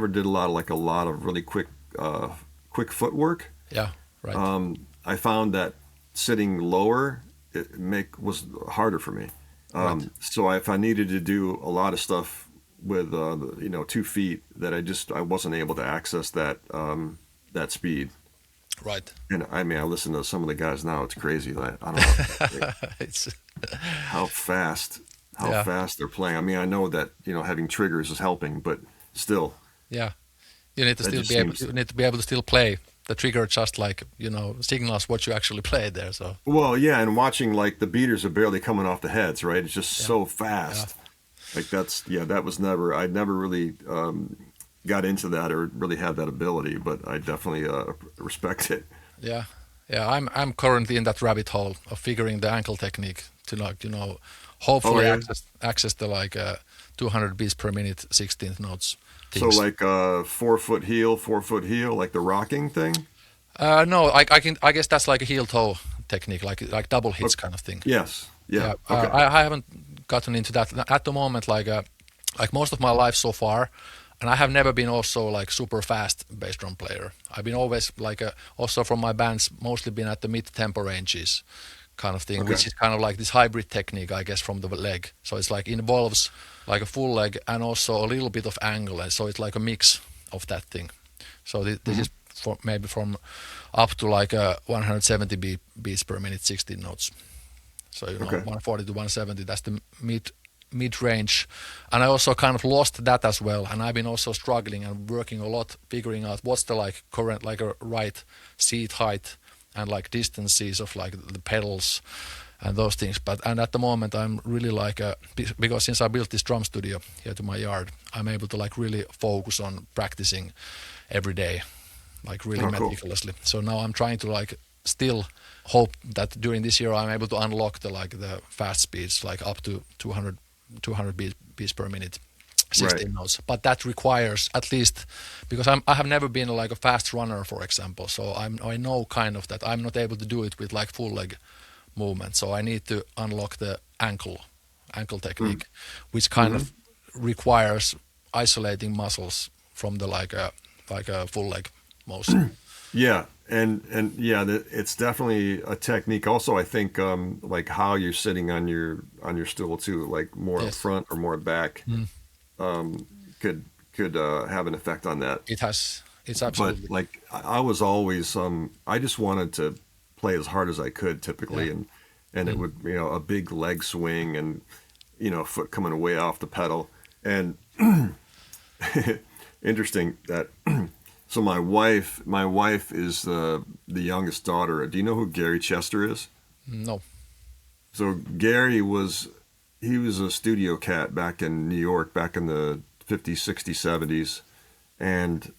did a lot of really quick footwork. Yeah. Right. I found that sitting lower was harder for me. Right. So if I needed to do a lot of stuff with 2 feet, that I wasn't able to access that speed. Right. And I mean, I listen to some of the guys now. It's crazy. I don't know It's how fast they're playing. I mean, I know that having triggers is helping, but still. Yeah. You need to be able to still play. The trigger just like, signals what you actually played there. So. Well, yeah, and watching like the beaters are barely coming off the heads, right? It's just so fast. Yeah. Like I never really got into that or really had that ability, but I definitely respect it. Yeah. Yeah, I'm currently in that rabbit hole of figuring the ankle technique to hopefully access the like 200 beats per minute 16th notes. Things. So like 4-foot heel, like the rocking thing? No, I guess that's like a heel toe technique, like double hits kind of thing. Yes. Yeah. Okay. I haven't gotten into that at the moment. Like most of my life so far, and I have never been also like super fast bass drum player. I've been always like also from my bands mostly been at the mid tempo ranges kind of thing, which is kind of like this hybrid technique, I guess, from the leg. So it's like involves like a full leg and also a little bit of angle, and so it's like a mix of that thing. So this is maybe from up to like 170 beats per minute, 16 notes. So 140 to 170, that's the mid-range, and I also kind of lost that as well. And I've been also struggling and working a lot, figuring out what's the like current like a right seat height and like distances of like the pedals and those things. And at the moment I'm really like because since I built this drum studio here to my yard, I'm able to like really focus on practicing every day, like really meticulously. Cool. So now I'm trying to like still hope that during this year I'm able to unlock the fast speeds, like up to 200 beats per minute, 16 notes. But that requires at least, because I have never been like a fast runner, for example. So I know kind of that I'm not able to do it with like full leg movement. So I need to unlock the ankle technique, which kind of requires isolating muscles from the like a full leg motion. Yeah. And yeah, it's definitely a technique. Also, I think like how you're sitting on your stool too, like more up front or more back, could have an effect on that. It has. It's absolutely. But like I was always, I just wanted to play as hard as I could typically, and it would, you know, a big leg swing and, you know, foot coming way off the pedal. And interesting that. So my wife is the youngest daughter. Do you know who Gary Chester is? No. So Gary was a studio cat back in New York back in the 50s, 60s, 70s, and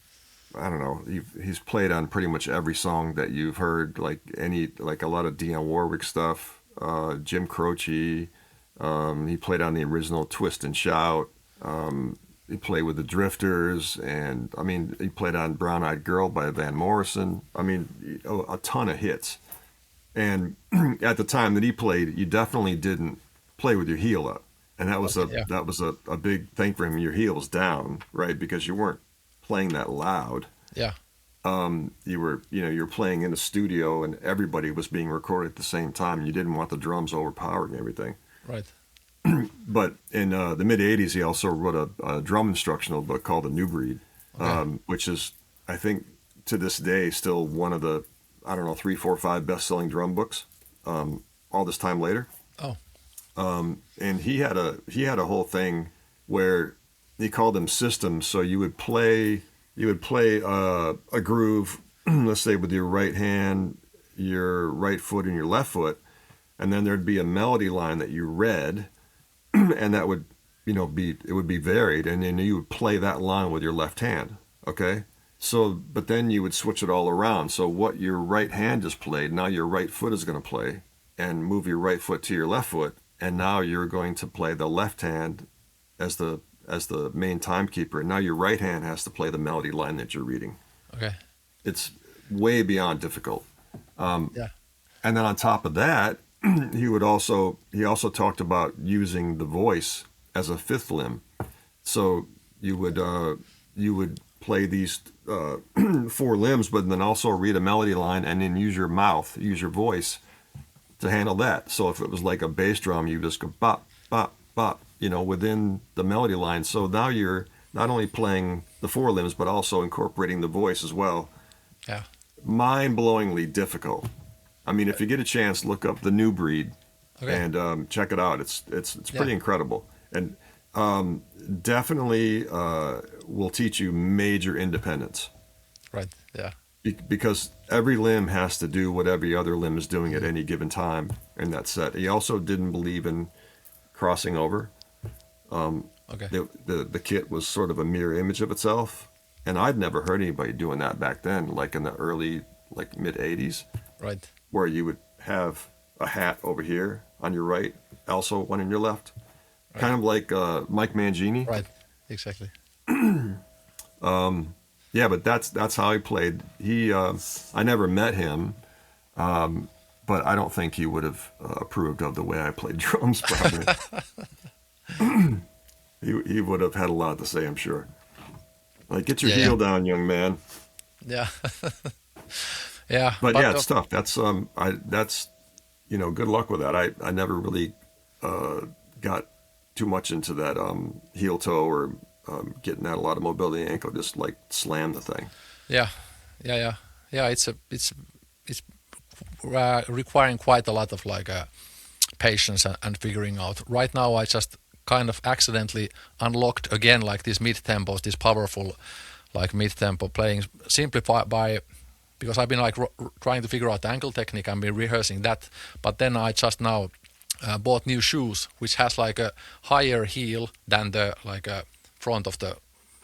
I don't know. He's played on pretty much every song that you've heard, like a lot of Dionne Warwick stuff, Jim Croce. He played on the original Twist and Shout. He played with the Drifters, and I mean, he played on Brown Eyed Girl by Van Morrison. I mean, a ton of hits. And at the time that he played, you definitely didn't play with your heel up, and that was a big thing for him. Your heel was down, right, because you weren't playing that loud. Yeah. You were playing in a studio, and everybody was being recorded at the same time. And you didn't want the drums overpowering everything. Right. But in the mid 80s, he also wrote a drum instructional book called The New Breed, which is, I think, to this day, still one of the, 3, 4, 5 best-selling drum books. All this time later. Oh. And he had a whole thing where he called them systems. So you would play a groove, let's say with your right hand, your right foot, and your left foot, and then there'd be a melody line that you read. And that would, it would be varied, and then you would play that line with your left hand, okay? So, but then you would switch it all around. So what your right hand just played, now your right foot is going to play, and move your right foot to your left foot, and now you're going to play the left hand as the main timekeeper. Now your right hand has to play the melody line that you're reading. Okay. It's way beyond difficult. Yeah. And then on top of that, he also talked about using the voice as a fifth limb. So you would play these 4 limbs, but then also read a melody line and then use your mouth, use your voice to handle that. So if it was like a bass drum, you just go bop, bop, bop, within the melody line. So now you're not only playing the 4 limbs, but also incorporating the voice as well. Yeah. Mind-blowingly difficult. I mean, if you get a chance, look up The New Breed and check it out. It's pretty incredible, and definitely will teach you major independence. Right. Yeah. Because every limb has to do what every other limb is doing at any given time in that set. He also didn't believe in crossing over. The kit was sort of a mirror image of itself, and I'd never heard anybody doing that back then, like in the early, mid 80s. Right. Where you would have a hat over here on your right, also one on your left. Right. Kind of like Mike Mangini. Right, exactly. Yeah, but that's how he played. I never met him, but I don't think he would have approved of the way I played drums, probably. He would have had a lot to say, I'm sure. Like, get your heel down, young man. Yeah. Yeah, but yeah, it's tough. That's good luck with that. I never really got too much into that heel toe or getting out a lot of mobility in the ankle. Just like slam the thing. Yeah. It's requiring quite a lot of patience and figuring out. Right now, I just kind of accidentally unlocked again like these mid tempos, this powerful like mid tempo playing simply by because I've been like trying to figure out the ankle technique and been rehearsing that, but then I just now bought new shoes which has like a higher heel than the like front of the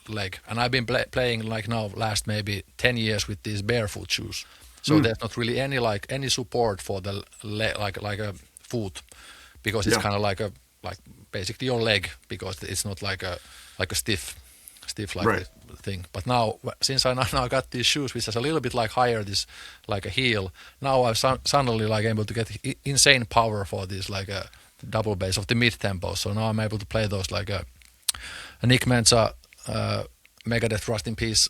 leg, and I've been playing like now last maybe 10 years with these barefoot shoes, so there's not really any support for the like a foot, because it's kind of like basically your leg, because it's not like a stiff like Right. this thing. But now since I now got these shoes which is a little bit like higher this like a heel, now I'm suddenly like able to get insane power for this like a double bass of the mid tempo. So now I'm able to play those like a Nick Menza, Megadeth, Rust in Peace,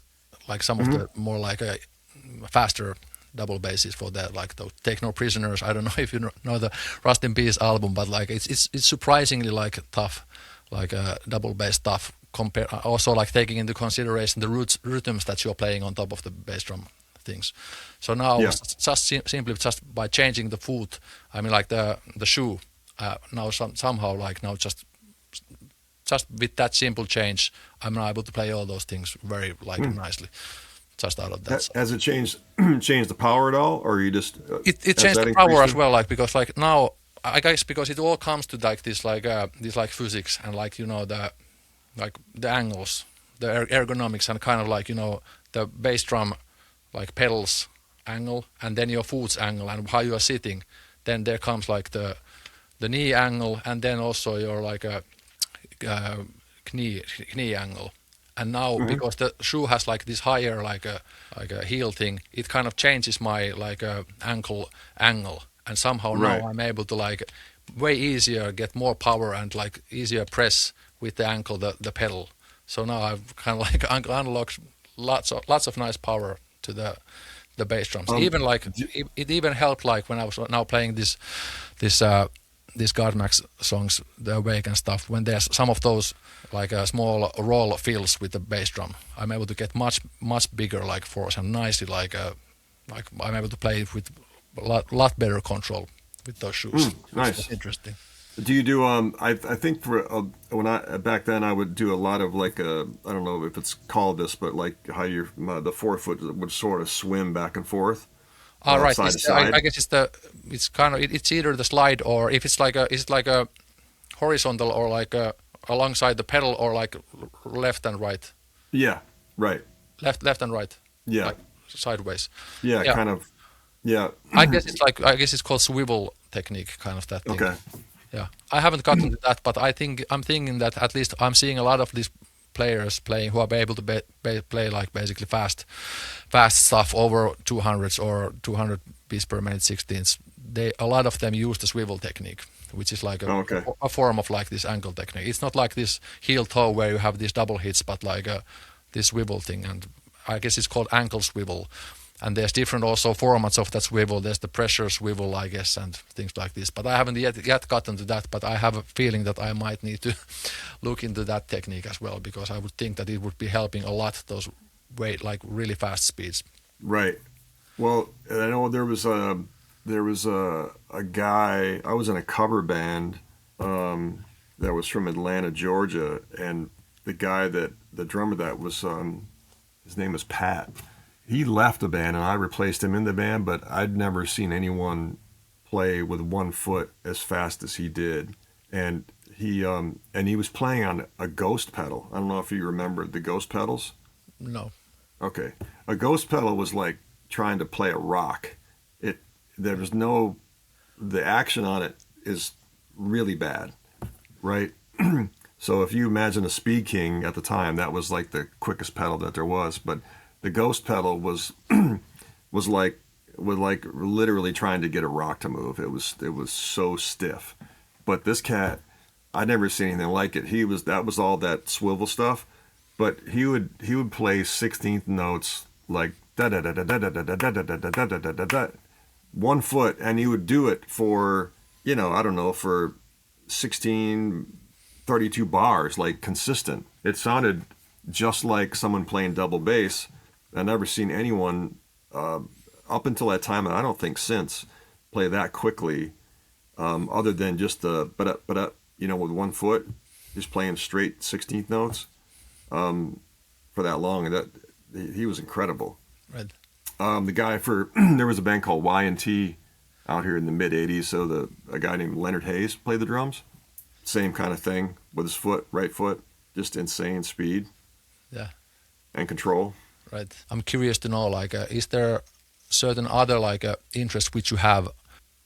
like some of the more like a faster double basses for that, like those Take No Prisoners. I don't know if you know the Rust in Peace album, but like it's surprisingly like tough, like a double bass stuff. Also like taking into consideration the rhythms that you're playing on top of the bass drum things. So now just simply just by changing the foot, I mean like the shoe, now somehow like now just with that simple change, I'm now able to play all those things very like nicely, just out of that. Has it changed the power at all, or you just It changed the power as well, like because like now I guess because it all comes to like this like physics and like the angles, the ergonomics, and kind of like the bass drum like pedals angle, and then your foot's angle and how you are sitting. Then there comes like the knee angle, and then also your like a knee angle. And now because the shoe has like this higher like a heel thing, it kind of changes my like ankle angle, and somehow now I'm able to like way easier get more power and like easier press with the ankle the pedal. So now I've kind of like unlocked lots of nice power to the bass drums. Even like it even helped like when I was now playing this Godsmack songs, the Awake and stuff, when there's some of those like small roll fills with the bass drum, I'm able to get much bigger like force and nicely like I'm able to play it with a lot better control with those shoes. Nice. That's interesting. Do you do I think for when I back then I would do a lot of like I don't know if it's called this, but like how the forefoot would sort of swim back and forth. Right. Side to side. I guess it's kind of it's either the slide, or if it's like a horizontal, or like alongside the pedal, or like left and right. Yeah. Right. Left and right. Yeah. Like sideways. Yeah. Kind of. Yeah. I guess it's called swivel technique, kind of that thing. Okay. Yeah, I haven't gotten to that, but I'm thinking that at least I'm seeing a lot of these players playing who are able to play like basically fast stuff over 200s or 200 beats per minute 16ths. A lot of them use the swivel technique, which is like a form of like this ankle technique. It's not like this heel toe where you have these double hits, but like this swivel thing, and I guess it's called ankle swivel. And there's different also formats of that swivel. There's the pressure swivel, I guess, and things like this. But I haven't yet gotten to that. But I have a feeling that I might need to look into that technique as well, because I would think that it would be helping a lot those like really fast speeds. Right. Well, I know there was a guy. I was in a cover band that was from Atlanta, Georgia, and the drummer that was his name was Pat. He left the band and I replaced him in the band, but I'd never seen anyone play with one foot as fast as he did. And he was playing on a ghost pedal. I don't know if you remember the ghost pedals. No. Okay. A ghost pedal was like trying to play a rock. The action on it is really bad, right? So if you imagine a Speed King at the time, that was like the quickest pedal that there was, but the ghost pedal was like literally trying to get a rock to move. It was so stiff. But this cat, I'd never seen anything like it. That was all that swivel stuff, but he would play 16th notes like da da da da da da da da da da da da da da da 1 foot, and he would do it for I don't know, for 16, 32 bars, like consistent. It sounded just like someone playing double bass. I've never seen anyone up until that time, and I don't think since, play that quickly, other than just with 1 foot. just playing straight 16th notes for that long. And that he was incredible. Right. The guy there was a band called Y&T out here in the mid 80s. So a guy named Leonard Hayes played the drums. Same kind of thing with his right foot, just insane speed. Yeah. And control. Right. I'm curious to know, like, is there certain other like interest which you have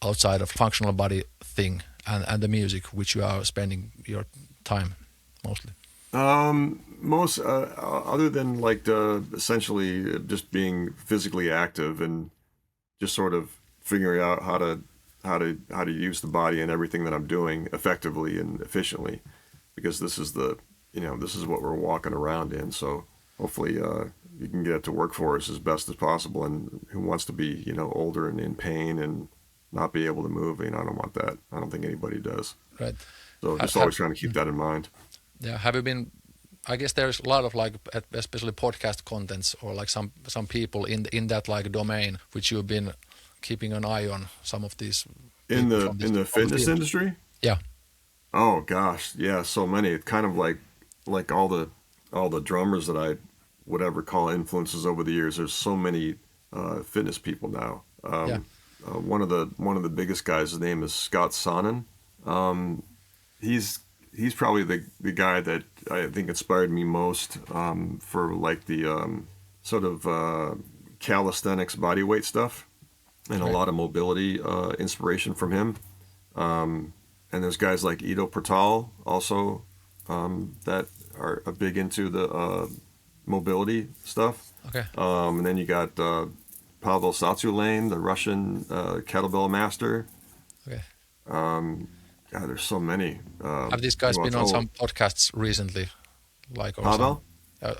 outside of functional body thing and the music which you are spending your time mostly? Most other than like essentially just being physically active and just sort of figuring out how to use the body and everything that I'm doing effectively and efficiently, because this is what we're walking around in. So hopefully you can get it to work for us as best as possible. And who wants to be older and in pain and not be able to move? I don't want that. I don't think anybody does. Right. So just always trying to keep that in mind. Yeah. Have you been? I guess there's a lot of like, especially podcast contents or like some people in that like domain which you've been keeping an eye on. Some of these in the fitness industry. Yeah. Oh gosh, yeah, so many. It's kind of like all the drummers that I would ever call influences over the years. There's so many fitness people now. One of the biggest guys, his name is Scott Sauna. He's probably the guy that I think inspired me most for like the sort of calisthenics body weight stuff, and a lot of mobility inspiration from him. And there's guys like Ido Portal also that are big into the mobility stuff. Okay. And then you got Pavel Satsulain, the Russian kettlebell master. Okay. God, there's so many. Have these guys been on some podcasts recently? Like Pavel?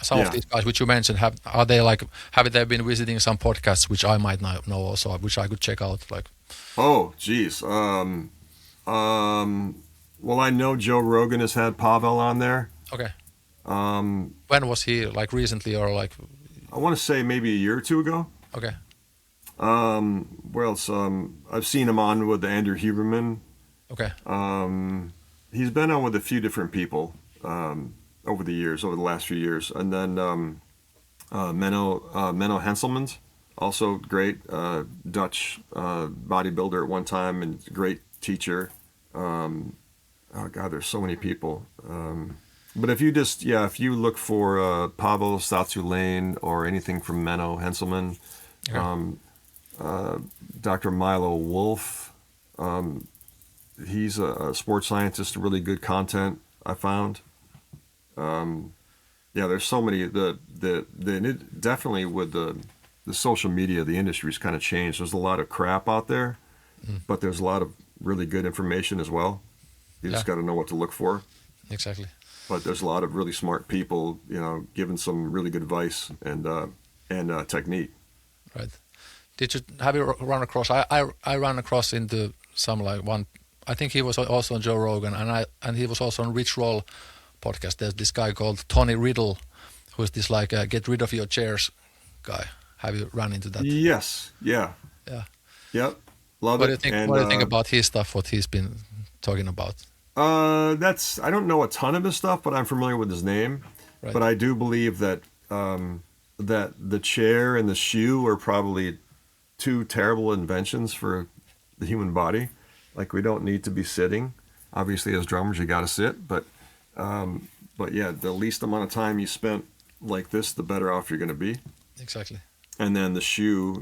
Some of these guys which you mentioned, have they been visiting some podcasts which I might not know also, which I could check out? Like, oh, geez. Well, I know Joe Rogan has had Pavel on there. Okay. When was he? Like recently or like? I want to say maybe a year or two ago. Okay. Where else? I've seen him on with Andrew Huberman. Okay. He's been on with a few different people over the last few years. And then Menno Henselmans, also great Dutch bodybuilder at one time and great teacher. Oh God, there's so many people. But if you look for Pavel Satsulain or anything from Menno Henselman, Dr. Milo Wolf, he's a sports scientist, really good content I found. There's so many. Definitely with the social media, the industry's kind of changed. There's a lot of crap out there, but there's a lot of really good information as well. You just got to know what to look for. Exactly. But there's a lot of really smart people, giving some really good advice and technique. Right. Have you run across? I ran across into some like one. I think he was also on Joe Rogan, and he was also on Rich Roll podcast. There's this guy called Tony Riddle, who's this like get rid of your chairs guy. Have you run into that? Yes. Yeah. Yeah. Yep. Love it. What do you think about his stuff? What he's been talking about? I don't know a ton of his stuff, but I'm familiar with his name. Right. But I do believe that that the chair and the shoe are probably two terrible inventions for the human body. Like, we don't need to be sitting. Obviously, as drummers, you got to sit. But yeah, the least amount of time you spent like this, the better off you're going to be. Exactly. And then the shoe,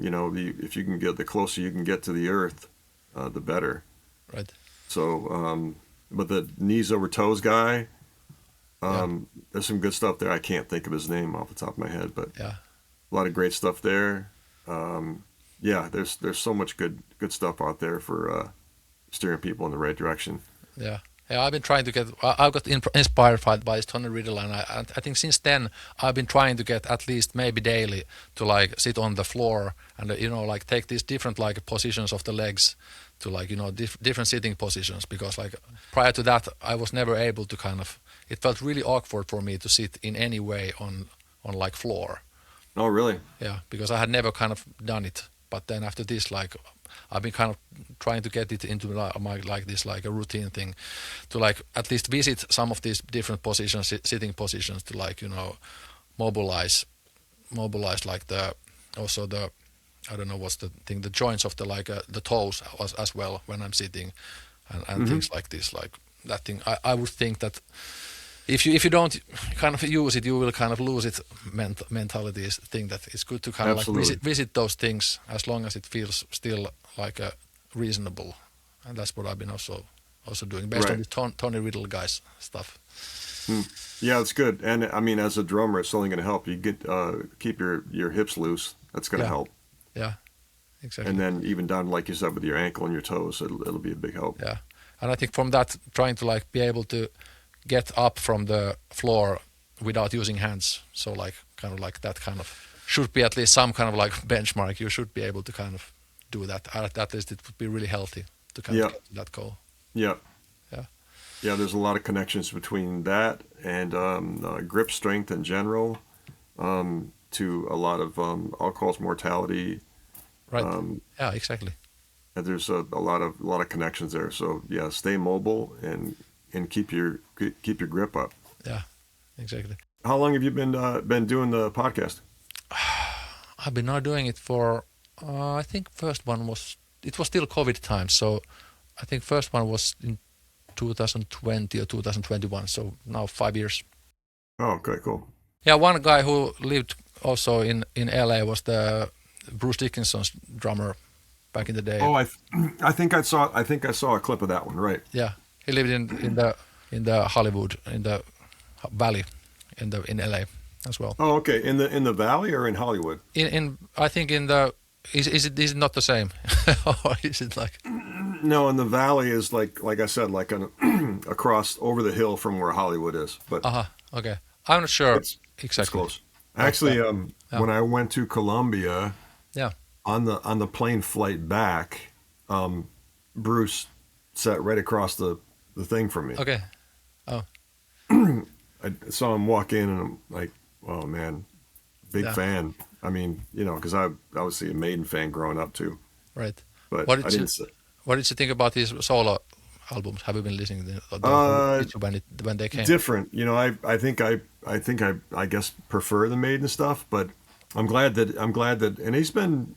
if you can get, the closer you can get to the earth, the better. Right. So, but the knees over toes guy, there's some good stuff there. I can't think of his name off the top of my head, but a lot of great stuff there. There's so much good stuff out there for steering people in the right direction. Yeah. Yeah, I've been trying to get. I got inspired by Tony Riddle, and I think since then I've been trying to get at least maybe daily to like sit on the floor and like take these different like positions of the legs to like different sitting positions, because like prior to that I was never able to kind of. It felt really awkward for me to sit in any way on like floor. Oh really? Yeah, because I had never kind of done it. But then after this, like I've been kind of trying to get it into like this, like a routine thing, to like at least visit some of these different positions, sitting positions, to like, you know, mobilize like the, also the, I don't know what's the thing, the joints of the like the toes as well when I'm sitting, and things like this, like that thing. I would think that if you don't kind of use it, you will kind of lose it. Mentality is the thing that it's good to kind of like visit those things as long as it feels still like a reasonable, and that's what I've been also doing based on the Tony Riddle guys stuff. Yeah, it's good. And I mean, as a drummer, it's only going to help you get keep your hips loose. That's going to help. Yeah, exactly. And then even down, like you said, with your ankle and your toes, it'll be a big help. Yeah, and I think from that, trying to like be able to get up from the floor without using hands. So like kind of like that kind of should be at least some kind of like benchmark. You should be able to kind of do that. At least it would be really healthy to kind of get to that goal. Yeah. Yeah. Yeah, there's a lot of connections between that and grip strength in general, to a lot of all-cause mortality. Right. Yeah, exactly. And there's a lot of connections there. So yeah, stay mobile and keep your grip up. Yeah, exactly. How long have you been doing the podcast? I've been now doing it for I think first one was, it was still COVID time, so I think first one was in 2020 or 2021, so now 5 years. Oh, okay, cool. Yeah, one guy who lived also in LA was the Bruce Dickinson's drummer back in the day. Oh, I think I saw a clip of that one, right? Yeah, he lived in the Hollywood, in the Valley, in LA as well. Oh, okay. In the Valley or in Hollywood? In I think in the is it not the same? Or is it like? No, in the Valley is like I said, like across over the hill from where Hollywood is. But okay. I'm not sure exactly. It's close. Actually, when I went to Colombia, on the plane flight back, Bruce sat right across the thing from me. Okay. Oh. I saw him walk in, and I'm like, oh man, big fan. I mean, you know, because I was a Maiden fan growing up too. Right. But what did you think about these solo albums? Have you been listening to them when they came? Different. You know, I think I guess prefer the Maiden stuff, but I'm glad that and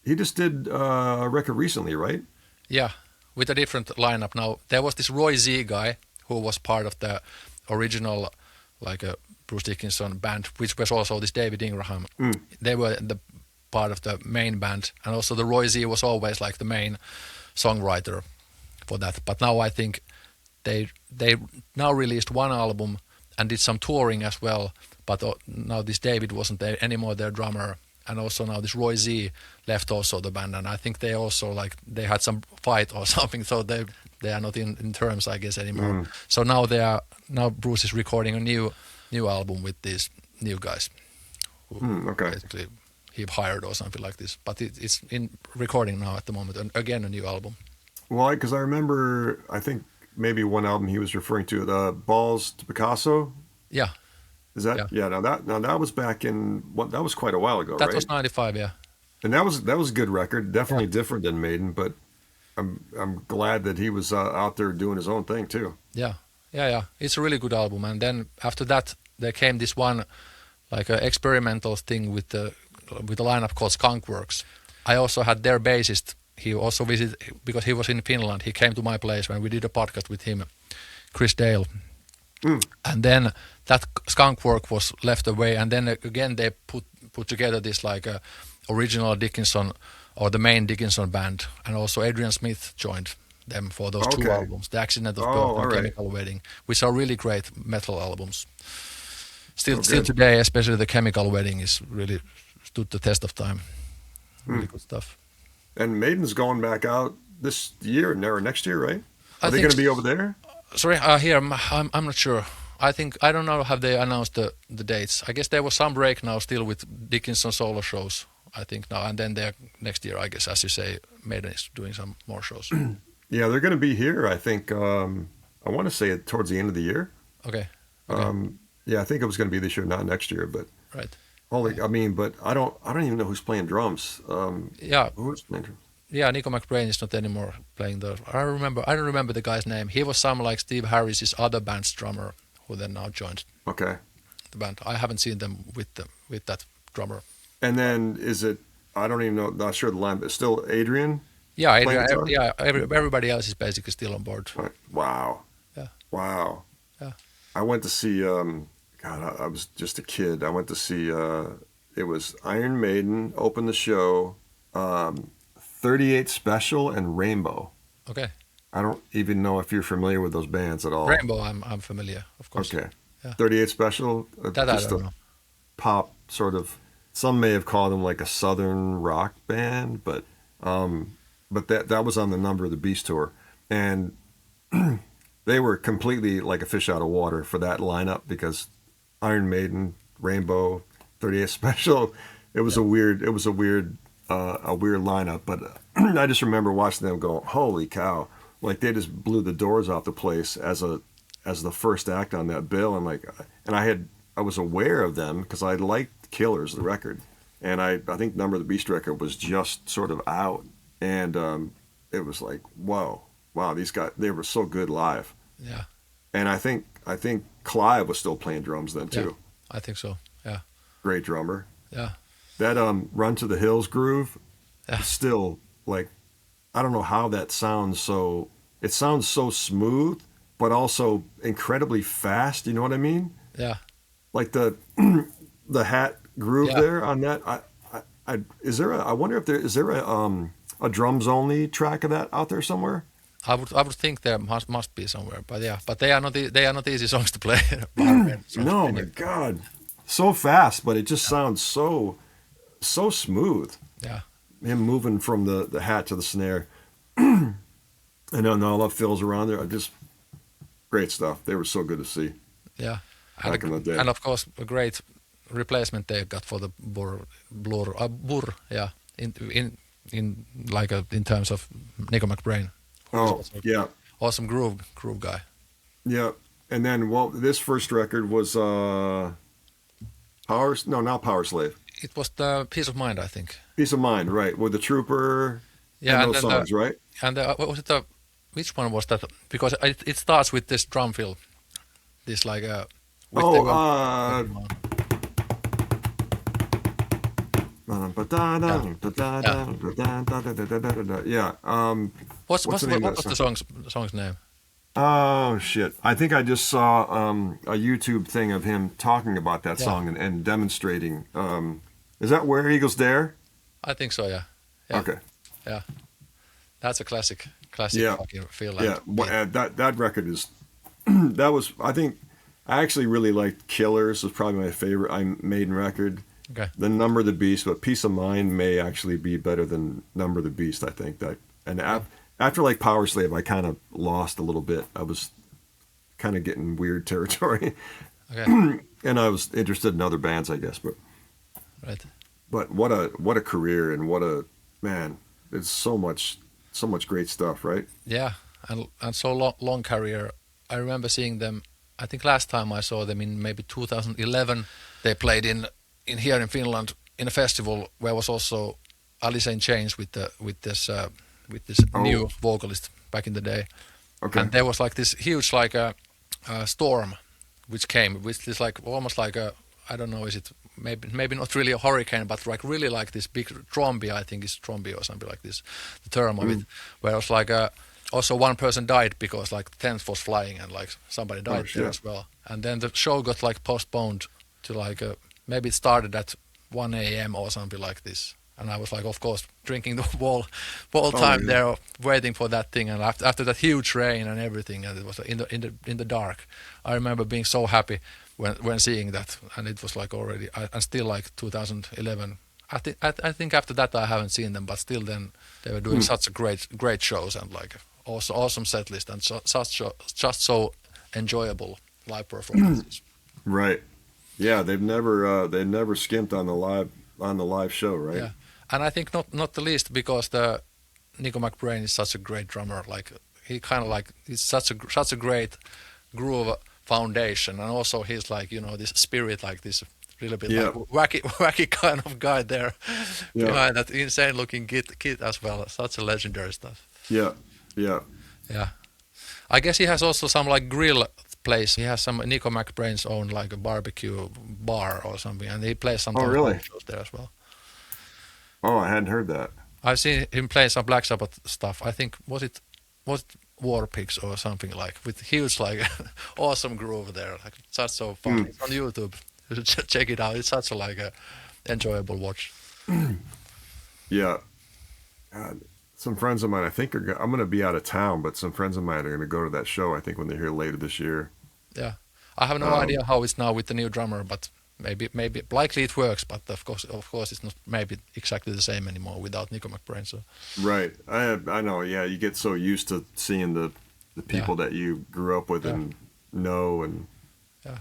he just did a record recently, right? Yeah, with a different lineup now. There was this Roy Z guy who was part of the original, like a Bruce Dickinson band, which was also this David Ingraham. They were the part of the main band, and also the Roy Z was always like the main songwriter for that. But now I think they now released one album and did some touring as well. But now this David wasn't there anymore, their drummer, and also now this Roy Z left also the band, and I think they also like they had some fight or something, so they are not in terms, I guess, anymore. So now Bruce is recording a new album with these new guys who basically he hired or something like this. But it's in recording now at the moment, and again a new album. Well, because I remember, I think maybe one album he was referring to, the Balls to Picasso. Yeah. Is that Now that was back in that was quite a while ago, that right? Was 95, yeah. And that was a good record, definitely different than Maiden, but I'm glad that he was out there doing his own thing too. Yeah. It's a really good album, and then after that there came this one like an experimental thing with the lineup called Skunkworks. I also had their bassist. He also visited because he was in Finland. He came to my place when we did a podcast with him, Chris Dale. And then that Skunkwork was left away, and then again they put together this like original Dickinson or the main Dickinson band, and also Adrian Smith joined them for those two albums, The Accident of Birth and Chemical Wedding, which are really great metal albums. Still today, especially the Chemical Wedding is really stood the test of time. Really good stuff. And Maiden's going back out this year or next year, right? Are they going to be over there? Sorry, here I'm not sure. I don't know. Have they announced the dates? I guess there was some break now still with Dickinson solo shows. I think now and then next year. I guess, as you say, Maiden is doing some more shows. Yeah, they're going to be here. I think I want to say it towards the end of the year. Okay. Yeah, I think it was going to be this year, not next year. But right. I mean, but I don't even know who's playing drums. Yeah. Who's playing drums? Yeah, Nico McBrain is not anymore playing those. I don't remember the guy's name. He was some like Steve Harris's other band's drummer, who then now joined Okay. the band. I haven't seen them with that drummer. And then is it? I don't even know. Not sure the line, but still Adrian. Yeah, Playing guitar? everybody else is basically still on board. Right. Wow. Yeah. Wow. Yeah. I went to see. God, I was just a kid. I went to see. It was Iron Maiden opened the show. 38 Special and Rainbow. Okay. I don't even know if you're familiar with those bands at all. Rainbow, I'm familiar, of course. Okay. Yeah. 38 Special. That I just don't a know. pop sort of. Some may have called them like a southern rock band, but that was on the Number of the Beast tour, and they were completely like a fish out of water for that lineup because Iron Maiden, Rainbow, 38 Special. It was a weird lineup, but I just remember watching them go, holy cow, like they just blew the doors off the place as the first act on that bill, and I was aware of them because I liked Killers, the record, and I think Number of the Beast record was just sort of out, and it was like, wow, these guys, they were so good live. Yeah. And I think Clive was still playing drums then too. Yeah, I think so. Yeah. Great drummer. Yeah. That Run to the Hills groove, Yeah. still like, I don't know how that sounds so. It sounds so smooth, but also incredibly fast. You know what I mean? Yeah. Like the hat groove Yeah. there on that. I wonder if is there a drums only track of that out there somewhere? I would think there must be somewhere, but yeah, but they are not easy songs to play. No, my God, so fast, but it just sounds so smooth. Yeah. Him moving from the hat to the snare, and then all that fills around there. Great stuff. They were so good to see. Yeah. Back in the day. And of course, a great replacement they got for the Burr, yeah, in like in terms of Nico McBrain. Oh, yeah. Awesome groove guy. Yeah. And then, this first record was not Power Slave. It was the Peace of Mind, I think. Peace of Mind, right? With the Trooper Yeah, and those songs, right? And what was it? Which one was that? Because it starts with this drum fill, this like yeah. What was that the song's name? Oh shit! I think I just saw a YouTube thing of him talking about that Yeah. song and demonstrating. Is that Where Eagles Dare? I think so. Yeah. Yeah. Okay. Yeah. That's a classic Yeah. fucking feel. Yeah. That record is. That was. I think. I actually really liked Killers. Was probably my favorite Maiden record. Okay. The Number of the Beast, but Peace of Mind may actually be better than Number of the Beast. I think that. And after like Power Slave, I kind of lost a little bit. I was kind of getting weird territory. Okay. And I was interested in other bands, I guess. Right. But what a career, and what a man! It's so much great stuff, right? Yeah, and so long career. I remember seeing them. I think last time I saw them in maybe 2011. They played in here in Finland in a festival where was also Alice in Chains with this new vocalist back in the day. Okay. And there was like this huge like a storm which came, which is like almost like a, I don't know, is it maybe not really a hurricane, but like really like this big trombi, I think it's trombi or something like this, the term of it, where it was like also one person died because like the tent was flying and like somebody died there as well. And then the show got like postponed to like maybe it started at 1 a.m. or something like this. And I was like, of course, drinking the whole time there, waiting for that thing. And after that huge rain and everything, and it was in the dark. I remember being so happy when seeing that, and it was like already, and still like 2011. I think after that I haven't seen them, but still then they were doing such a great shows and like also awesome set list and just so enjoyable live performances. Right. Yeah, they've never skimped on the live show, right? Yeah. And I think not the least because the Nico McBrain is such a great drummer. Like he kind of like he's such a great groove foundation, and also he's like this spirit, like this little bit Yeah. like wacky kind of guy there Yeah. behind that insane looking kit as well. Such a legendary stuff. Yeah. Yeah. Yeah. I guess he has also some like grill place. He has some Nico McBrain's own like a barbecue bar or something, and he plays Oh, sometimes really? shows there as well. Oh, I hadn't heard that. I've seen him play some Black Sabbath stuff. I think was it War Pigs or something like with huge like awesome groove there. Like just so fun. It's on YouTube. You should check it out. It's such a like a enjoyable watch. Yeah. Some friends of mine, I think, I'm going to be out of town, but some friends of mine are going to go to that show, I think, when they're here later this year. Yeah. I have no idea how it's now with the new drummer, but maybe likely it works, but of course it's not maybe exactly the same anymore without Nico McBrain. So Right. I know. Yeah. You get so used to seeing the people that you grew up with and know. And yeah.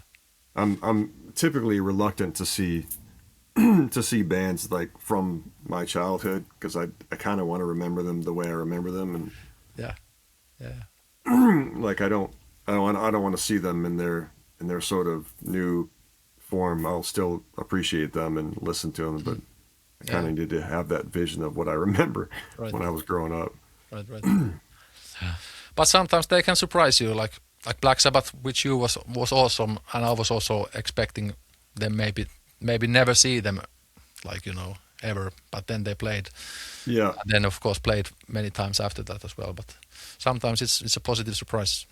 I'm typically reluctant to see bands like from my childhood because I kind of want to remember them the way I remember them. And Yeah. like I don't want to see them in their sort of new form. I'll still appreciate them and listen to them, but I kind of need to have that vision of what I remember when I was growing up. Right. But sometimes they can surprise you, like Black Sabbath, which you was awesome, and I was also expecting them maybe never see them, like ever. But then they played, Yeah, and then of course played many times after that as well. But sometimes it's a positive surprise.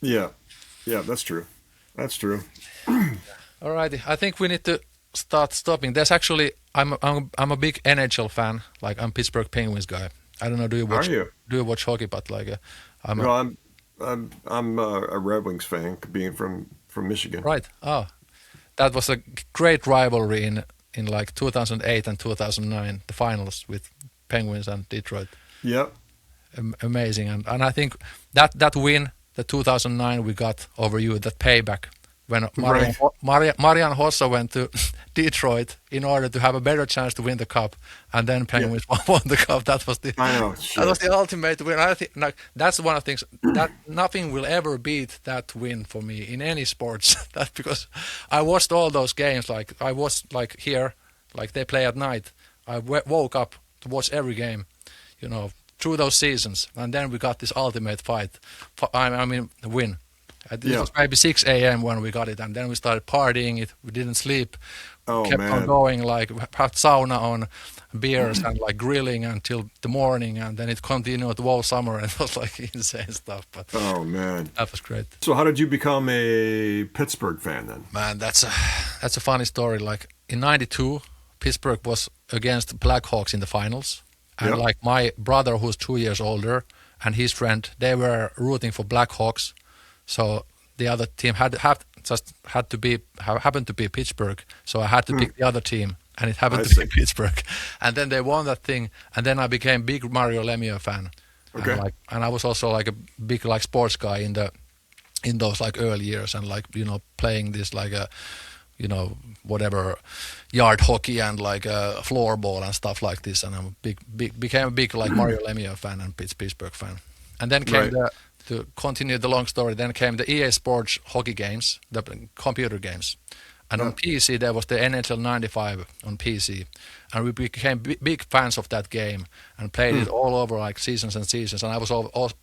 yeah, that's true. Alrighty, I think we need to start stopping. There's actually I'm a big NHL fan. Like I'm Pittsburgh Penguins guy. I don't know. Do you watch? Are you? Do you watch hockey? But like I'm a Red Wings fan, being from Michigan. right. Oh, that was a great rivalry in like 2008 and 2009, the finals with Penguins and Detroit. Yep. Amazing, and I think that win, the 2009 we got over you, that payback when Marian Hossa went to Detroit in order to have a better chance to win the cup, and then Penguins won the cup. That was the that was the ultimate win. I think like that's one of the things that nothing will ever beat that win for me in any sports. That because I watched all those games. Like I was like here, like they play at night. I woke up to watch every game, through those seasons, and then we got this ultimate fight. I mean, win. It was maybe 6 a.m. when we got it, and then we started partying it. We didn't sleep. Kept on going, like had sauna on, beers and like grilling until the morning, and then it continued the whole summer, and it was like insane stuff. But oh man, that was great. So how did you become a Pittsburgh fan then? Man, that's a funny story. Like in '92, Pittsburgh was against Blackhawks in the finals, and like my brother, who's 2 years older, and his friend, they were rooting for Blackhawks. So the other team happened to be Pittsburgh. So I had to pick the other team, and it happened to be Pittsburgh. And then they won that thing, and then I became big Mario Lemieux fan. Okay. And I was also like a big like sports guy in those like early years, and like playing this like a whatever yard hockey and like floorball and stuff like this. And I'm became a big like Mario Lemieux fan and Pittsburgh fan. And then came to continue the long story, then came the EA Sports hockey games, the computer games. And on PC, there was the NHL 95 on PC. And we became big fans of that game and played it all over like seasons and seasons. And I was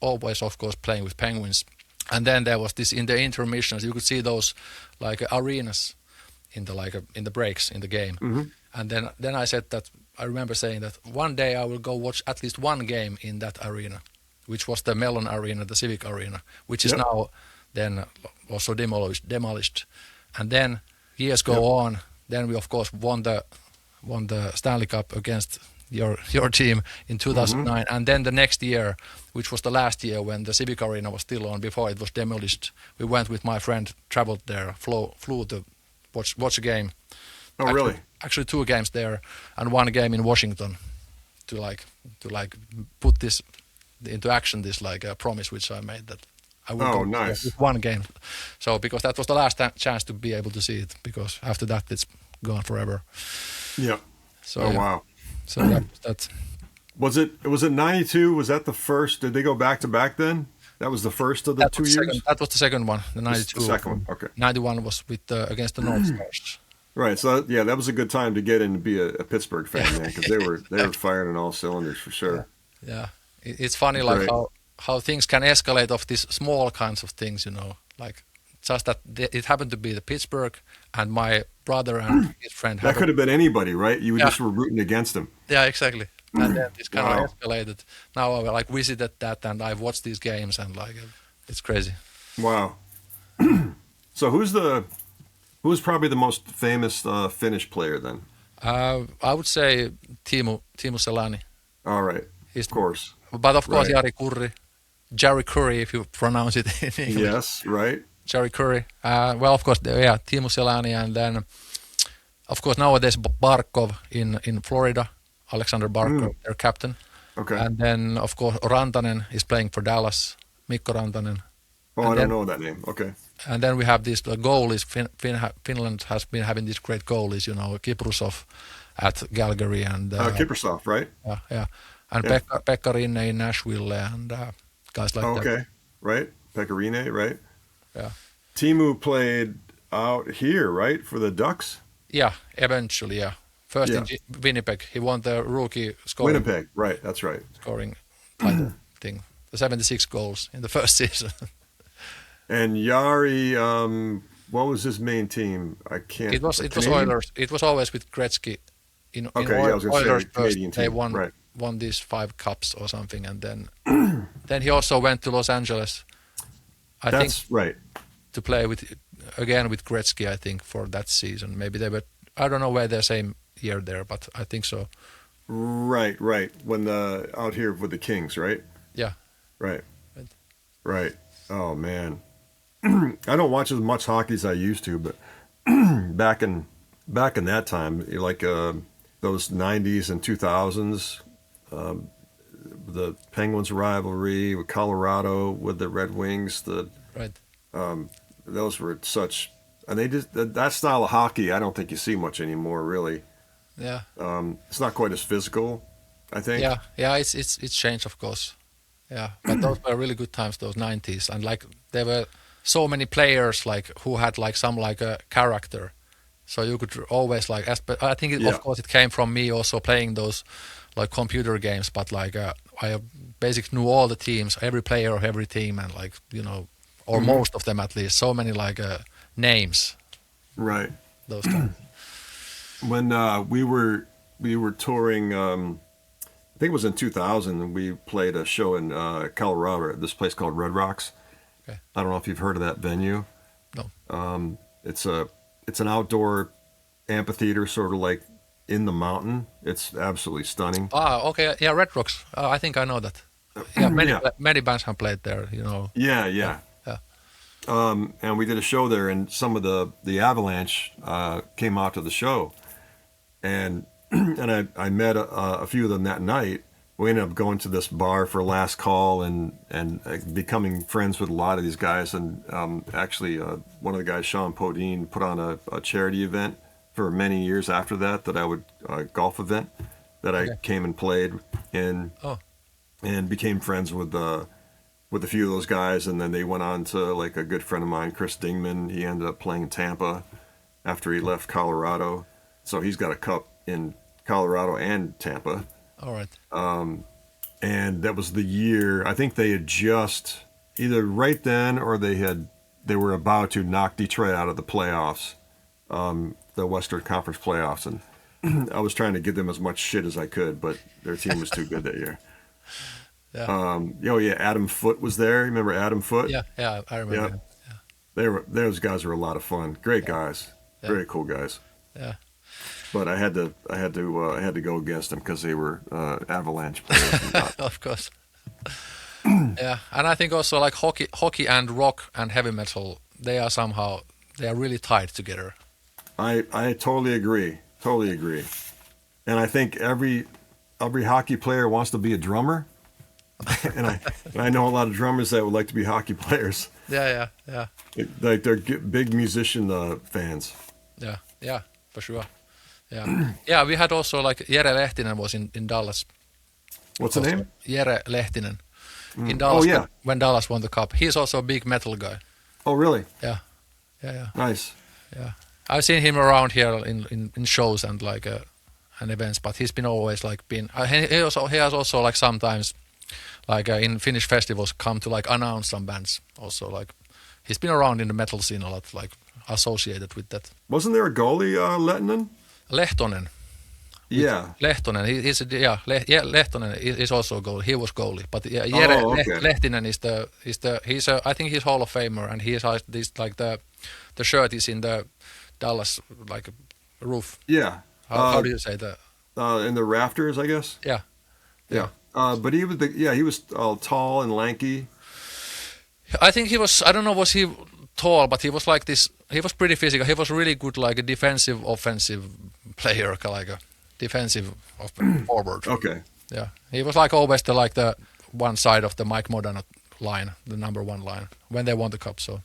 always, of course, playing with Penguins. And then there was this, in the intermissions, you could see those like arenas in the breaks in the game. Mm-hmm. And then I said that, I remember saying that one day I will go watch at least one game in that arena, which was the Mellon Arena, the Civic Arena, which is now then also demolished. And then years go on. Then we of course won the Stanley Cup against your team in 2009. And then the next year, which was the last year when the Civic Arena was still on before it was demolished, we went with my friend, traveled there, flew to watch a game. Oh, really? Actually 2 games there and 1 game in Washington to put this into action, this like a promise which I made that I would go with 1 game. So because that was the last chance to be able to see it, because after that it's gone forever. Yeah. So wow. So that's was it 92? Was that the first? Did they go back to back then? That was the first of the 2 years? That was the second one, the 92. The second one, okay. 91 was with against the North Stars. Right. So yeah, that was a good time to get in and be a Pittsburgh fan, man, because they were firing on all cylinders for Yeah, sure. yeah. It's funny, like Great. how things can escalate of these small kinds of things, you know, like just that it happened to be the Pittsburgh, and my brother and his friend That happened. could have been anybody, right? You Yeah, just were rooting against them. yeah, exactly. And then this kind of Wow. escalated. Now I like visited that, and I've watched these games, and like it's crazy. Wow. So who's probably the most famous Finnish player then? I would say Timo Selänne. All right. He's, Of course. but of course Right. Jerry Curry, if you pronounce it in English. Yes. Right. Jerry Curry. Well, of course, yeah, Timo Selänne, and then of course nowadays Barkov in Florida, Alexander Barkov, their captain, Okay. and then of course Rantanen is playing for Dallas, Mikko Rantanen, Oh, and I don't then know that name. Okay. and then we have these goalies. Finland has been having these great goalies, you know, Kiprusov at Calgary, and Kippersoft, right? yeah, and Yeah. Pekka Rinne in Nashville, and guys like Oh, that. okay. Right. Pecorine, right? Yeah. Timu played out here, right, for the Ducks? Yeah, eventually, yeah. First Yeah. in Winnipeg, he won the rookie scoring Winnipeg, right? That's right. title thing. The 76 goals in the first season. And Yari, what was his main team? I can't. It was Canadian? Oilers. It was always with Gretzky. In Okay, yeah, I was gonna say Oilers first, Canadian they team, won right. won these 5 cups or something, and then he also went to Los Angeles. I think That's right. to play with Gretzky. I think for that season, maybe they were. I don't know where they're same year there, but I think so. Right, right. When out here with the Kings, right? Yeah. Right. Right. Right. Oh man. I don't watch as much hockey as I used to, but back in that time, like those 90s and 2000s, the Penguins rivalry with Colorado with the Red Wings, Right. those were such, and they just that style of hockey I don't think you see much anymore really. Yeah. It's not quite as physical, I think. Yeah. Yeah. It's changed, of course. Yeah, but those were really good times, those 90s, and like there were so many players like who had like some like a character, so you could always like. I think Yeah. of course it came from me also playing those like computer games, but like I basically knew all the teams, every player of every team, and like you know, or most of them at least. So many like names, Right. those kind. When we were touring, I think it was in 2000, and we played a show in Colorado at this place called Red Rocks. Okay. I don't know if you've heard of that venue. No. It's an outdoor amphitheater, sort of like in the mountain. It's absolutely stunning. Okay, yeah, Red Rocks. I think I know that. Yeah, Yeah. many bands have played there. You know. Yeah, yeah. Yeah. And we did a show there, and some of the Avalanche came out to the show, and I met a few of them that night. We ended up going to this bar for last call and becoming friends with a lot of these guys. And actually, one of the guys, Sean Podine, put on a charity event for many years after that I would golf event that I came and played in, and became friends with a few of those guys. And then they went on to like a good friend of mine, Chris Dingman. He ended up playing in Tampa after he left Colorado. So he's got a cup in Colorado and Tampa. All right. And that was the year, I think they had just either right then or they were about to knock Detroit out of the playoffs, the Western Conference playoffs. And I was trying to give them as much shit as I could, but their team was too good that year. Yeah. Adam Foote was there. You remember Adam Foote? Yeah, I remember. Yeah. Those guys were a lot of fun. Great guys. Yeah. Very cool guys. Yeah. But I had to go against them because they were Avalanche players. Of course. Yeah, and I think also like hockey and rock and heavy metal, they are really tied together. I totally agree. Totally agree. And I think every hockey player wants to be a drummer. and I know a lot of drummers that would like to be hockey players. Yeah. Like they're big musician fans. Yeah, for sure. Yeah. Yeah, we had also like Jere Lehtinen was in Dallas. What's the name? Jere Lehtinen. In Dallas, yeah. when Dallas won the cup. He's also a big metal guy. Oh, really? Yeah. Nice. Yeah. I've seen him around here in shows and and events, but he's been always like he has also like sometimes in Finnish festivals come to like announce some bands also like he's been around in the metal scene a lot like associated with that. Wasn't there a goalie, Lehtinen? Lehtonen. Yeah. Lehtonen, Lehtonen is also a goalie. He was goalie, but Jere okay. Lehtinen I think he's Hall of Famer, and he has this like the shirt is in the Dallas like roof. Yeah. How do you say that? In the rafters, I guess. Yeah. Yeah. But he was tall and lanky. I think he was. I don't know, was he tall, but he was like this. He was pretty physical. He was really good, like a defensive, offensive player, like a defensive forward. Okay. Yeah, he was like always the one side of the Mike Modena line, the number one line when they won the cup. So.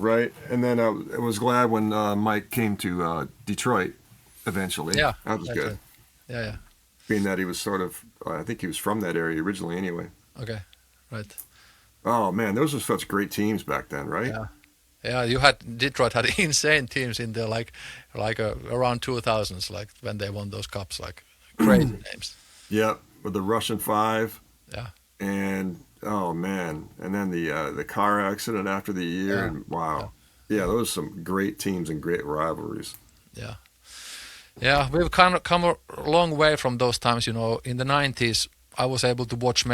Right, and then I was glad when Mike came to Detroit eventually. Yeah, that was good. Yeah. Being that he was sort of, I think he was from that area originally anyway. Okay, right. Oh man, those were such great teams back then, right? Yeah. Detroit had insane teams in there, around 2000s, like when they won those cups, like crazy names. Yeah, with the Russian Five. Yeah. And oh man, and then the car accident after the year, Yeah. and wow, yeah, those are some great teams and great rivalries. Yeah, we've kind of come a long way from those times. You know, in the 90s, I was able to watch in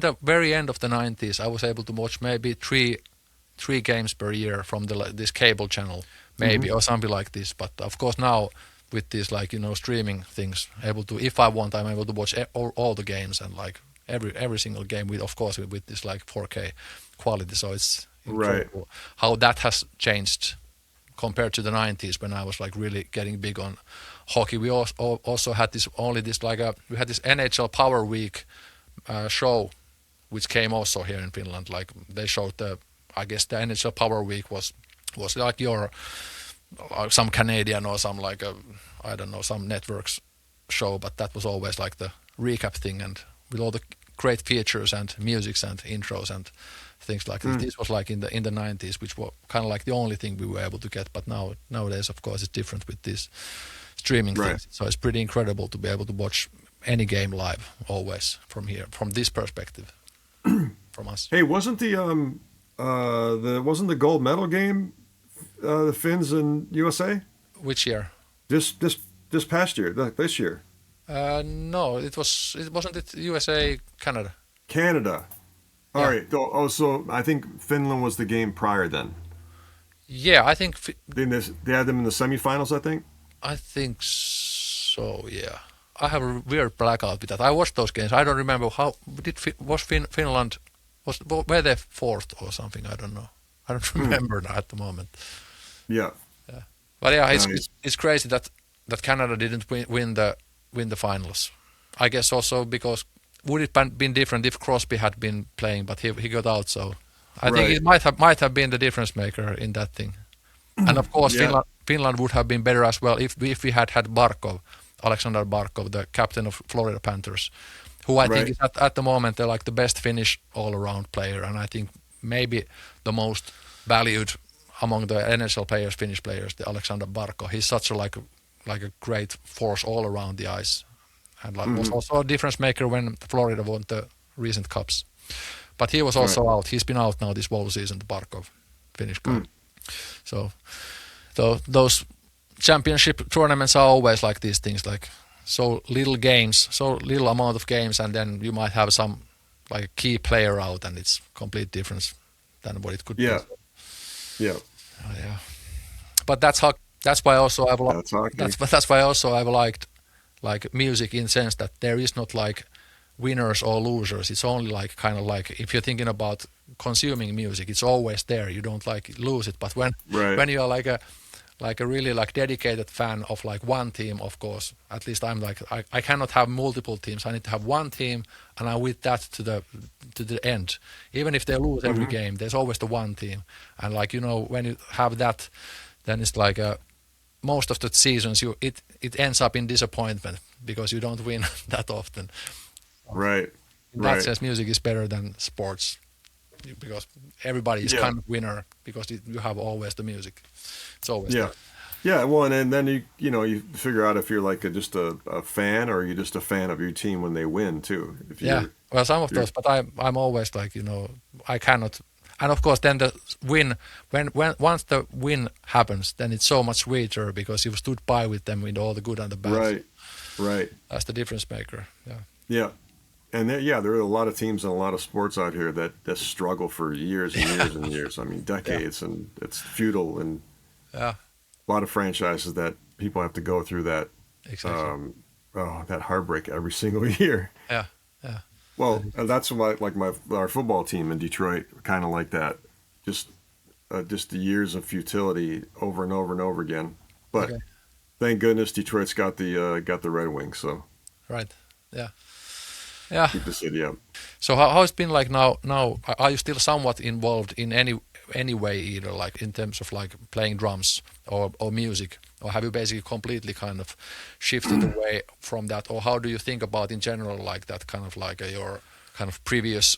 the very end of the 90s, I was able to watch maybe three games per year from this cable channel, maybe, or something like this. But of course now with these streaming things, if I want, I'm able to watch all the games and like every single game with this like 4K quality. So it's incredible how that has changed compared to the 90s when I was like really getting big on hockey. We also had we had this NHL Power Week show, which came also here in Finland. Like they showed I guess the NHL Power Week was like your some Canadian or some I don't know, some networks show, but that was always like the recap thing and with all the great features and musics and intros and things like this. This was like in the 90s, which were kind of like the only thing we were able to get. But nowadays, of course, it's different with these streaming things. So it's pretty incredible to be able to watch any game live always from this perspective, from us. Hey, wasn't wasn't the gold medal game the Finns and USA? Which year? This past year, this year. No, it wasn't it USA Canada. Canada. All right. Oh, so I think Finland was the game prior then. Yeah, I think They had them in the semifinals, I think. I think so. Yeah, I have a weird blackout with that. I watched those games. I don't remember Finland were they fourth or something? I don't know. I don't remember now at the moment. Yeah. But yeah, it's crazy that Canada didn't win the finals. I guess also because would it been different if Crosby had been playing, but he got out. So I think it might have been the difference maker in that thing. And of course, Finland would have been better as well if we had Alexander Barkov, the captain of Florida Panthers, who I think is at the moment they're like the best Finnish all-around player, and I think maybe the most valued among the NHL players, Finnish players, the Alexander Barkov. He's such a great force all around the ice, and was also a difference maker when Florida won the recent cups. But he was also out. He's been out now this whole season, the Barkov, Finnish guy. So those championship tournaments are always like these things, like so little games, so little amount of games, and then you might have some like a key player out, and it's complete difference than what it could be. Yeah. But that's why also I've liked like music in sense that there is not like winners or losers. It's only like kind of like if you're thinking about consuming music, it's always there. You don't like lose it. But when you're like a really like dedicated fan of like one team, of course, at least I'm like I cannot have multiple teams. I need to have one team, and I'm with that to the end. Even if they lose every game, there's always the one team. And like when you have that, then it's like most of the seasons it ends up in disappointment because you don't win that often. Right. In that sense, music is better than sports because everybody is kind of winner because you have always the music. It's always there. Yeah, well, and then you figure out if you're like just a fan or you're just a fan of your team when they win too. If Yeah, you're well, some of you're those, but I'm always like, I cannot. And of course, then the win, when once the win happens, then it's so much sweeter because you stood by with them in all the good and the bad. right, right, That's the difference maker. Yeah, yeah, and there are a lot of teams and a lot of sports out here that struggle for years and years and years. I mean, yeah, decades, and it's futile, and yeah, a lot of franchises that people have to go through that exactly. that heartbreak every single year. Yeah, yeah, that Well, is, that's our football team in Detroit, kind of like that. Just just the years of futility over and over and over again. But okay, thank goodness Detroit's got the Red Wings, so right. Yeah, yeah. keep the city up. So how it's been like now? Now, are you still somewhat involved in any way, either like in terms of like playing drums or music, or have you basically completely kind of shifted away from that, or how do you think about in general like that kind of like your kind of previous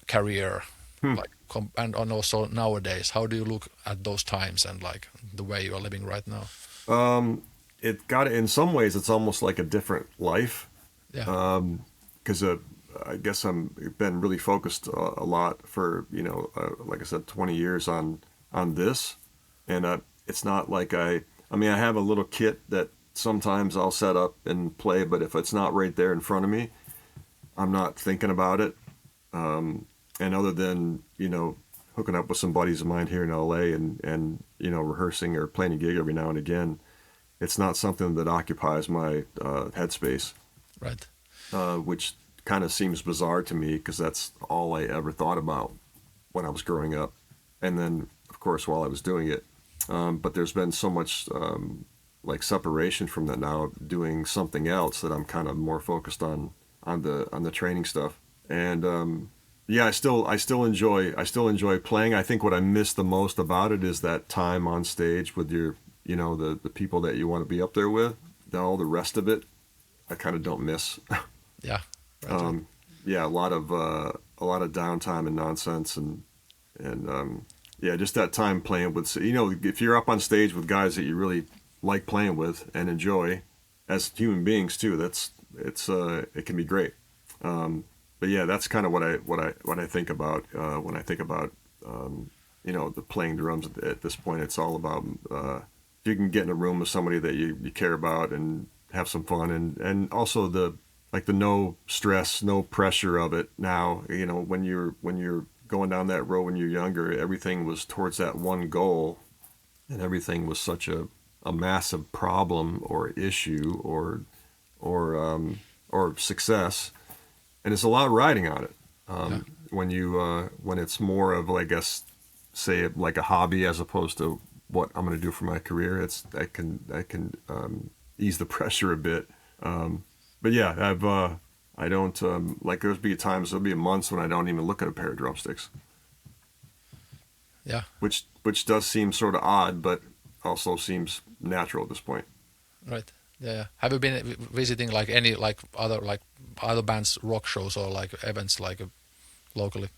career, Hmm. like and also nowadays, how do you look at those times and like the way you are living right now? It got in some ways it's almost like a different life Yeah, because I guess I'm been really focused a lot for like I said 20 years on this, and it's not like I mean I have a little kit that sometimes I'll set up and play, but if it's not right there in front of me, I'm not thinking about it. And other than hooking up with some buddies of mine here in LA and rehearsing or playing a gig every now and again, it's not something that occupies my headspace, right. which kind of seems bizarre to me because that's all I ever thought about when I was growing up, and then of course while I was doing it. But there's been so much like separation from that now, doing something else that I'm kind of more focused on the training stuff. And yeah, I still enjoy playing. I think what I miss the most about it is that time on stage with your the people that you want to be up there with. All the rest of it, I kind of don't miss. Yeah, right, right. um, yeah, a lot of downtime and nonsense and yeah, just that time playing with if you're up on stage with guys that you really like playing with and enjoy as human beings too, it can be great. But yeah, that's kind of what I think about when I think about the playing drums at this point. It's all about if you can get in a room with somebody that you care about and have some fun, and also the no stress, no pressure of it. Now when you're going down that road when you're younger, everything was towards that one goal, and everything was such a massive problem or issue or success, and it's a lot riding on it. Yeah, When it's more of, I guess, say like a hobby as opposed to what I'm going to do for my career, I can ease the pressure a bit. But yeah, I don't like there'll be months when I don't even look at a pair of drumsticks, yeah, which does seem sort of odd, but also seems natural at this point. right. Yeah, yeah. Have you been visiting like any like other bands rock shows or like events like locally?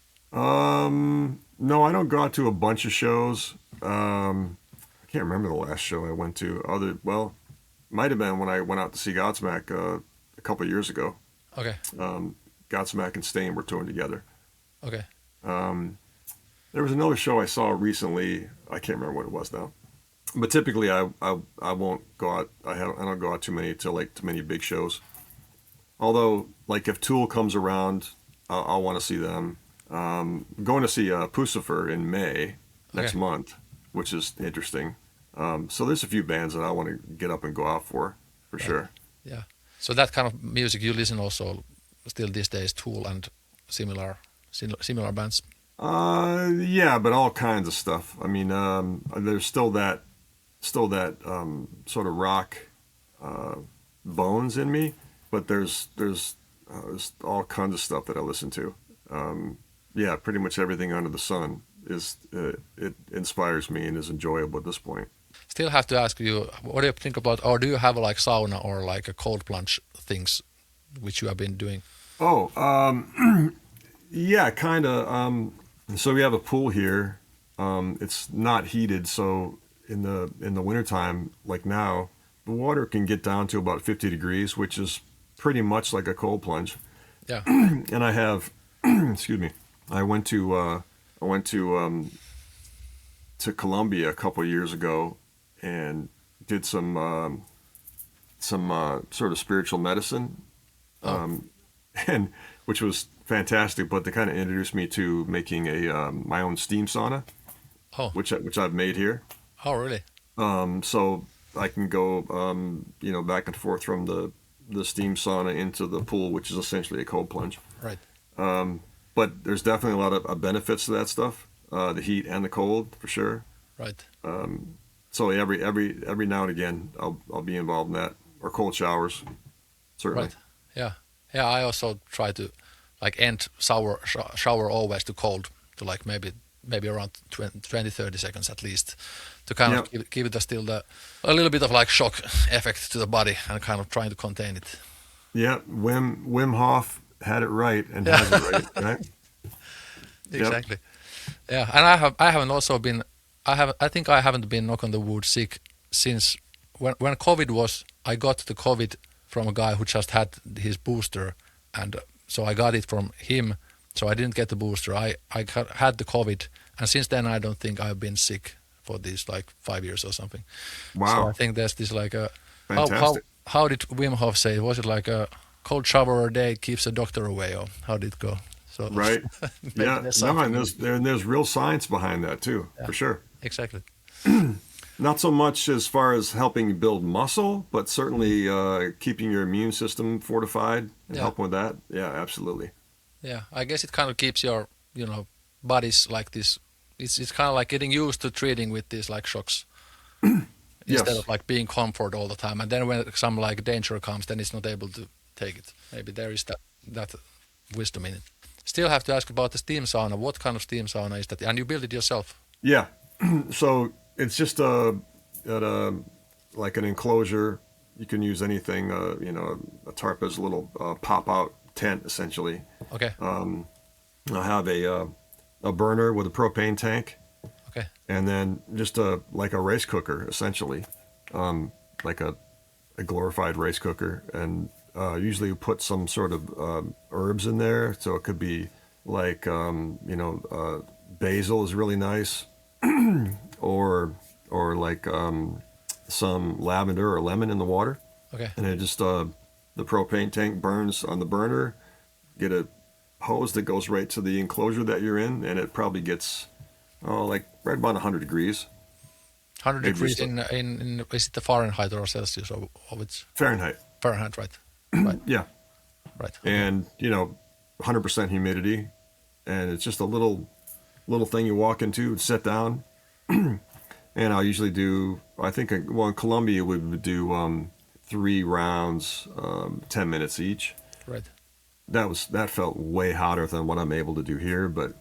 No, I don't go out to a bunch of shows. I can't remember the last show I went to. Might have been when I went out to see Godsmack a couple of years ago. Okay, Godsmack and Stain were touring together. okay, There was another show I saw recently. I can't remember what it was now. But typically, I won't go out. I don't go out too many big shows. Although, like if Tool comes around, I'll want to see them. Going to see Pucifer in May next okay, month, which is interesting. So there's a few bands that I want to get up and go out for right. sure. Yeah. So that kind of music you listen also still these days, Tool and similar bands. Yeah, but all kinds of stuff. I mean, there's still that sort of rock uh, bones in me, but there's all kinds of stuff that I listen to. Yeah, pretty much everything under the sun it inspires me and is enjoyable at this point. Still have to ask you, what do you think about, or do you have like sauna or like a cold plunge things which you have been doing? Oh, yeah, kind of. So we have a pool here. It's not heated, so in the wintertime, like now, the water can get down to about 50 degrees, which is pretty much like a cold plunge. Yeah. And I have, excuse me, I went to Colombia a couple years ago and did some sort of spiritual medicine, Oh. and which was fantastic. But they kind of introduced me to making a my own steam sauna, Oh. which I've made here. Oh, really? So I can go, back and forth from the steam sauna into the pool, which is essentially a cold plunge. Right. But there's definitely a lot of benefits to that stuff, the heat and the cold for sure. Right. So every now and again, I'll be involved in that, or cold showers, certainly. Right. Yeah. Yeah. I also try to like end shower always to cold to like maybe around 20, 30 seconds at least to kind of give it a little bit of like shock effect to the body and kind of trying to contain it. Yeah, Wim Hof had it right and has it right, right? Exactly. Yeah, and I haven't also been I think I haven't been, knock on the wood, sick since when COVID was. I got the COVID from a guy who just had his booster, and so I got it from him. So I didn't get the booster. I had the COVID, and since then I don't think I've been sick for these like 5 years or something. Wow. So I think there's this like a Fantastic. how did Wim Hof say? Was it like a cold shower a day keeps the doctor away, or how did it go? So Right. Yeah. No, and there's real science behind that too, for sure. Exactly. Not so much as far as helping build muscle, but certainly keeping your immune system fortified and helping with that. Yeah, absolutely. Yeah, I guess it kind of keeps your bodies like this. It's kind of like getting used to treating with these like shocks instead of like being comfort all the time. And then when some like danger comes, then it's not able to take it. Maybe there is that wisdom in it. Still have to ask about the steam sauna. What kind of steam sauna is that? And you built it yourself? Yeah. So it's just like an enclosure. You can use anything. A tarp is a little pop-out tent essentially. Okay. I have a burner with a propane tank. Okay. And then just like a rice cooker essentially, like a glorified rice cooker, and usually you put some sort of herbs in there. So it could be like basil is really nice, or like some lavender or lemon in the water. Okay. And it just the propane tank burns on the burner. Get a hose that goes right to the enclosure that you're in, and it probably gets like right about 100 degrees. 100 degrees in is it the Fahrenheit or Celsius or it's Fahrenheit. Fahrenheit, right? Right. Yeah. Right. Okay. And 100% humidity, and it's just a little thing you walk into and sit down. And I'll usually do, I think, in Colombia we would do 3 rounds, 10 minutes each. Right. That felt way hotter than what I'm able to do here, but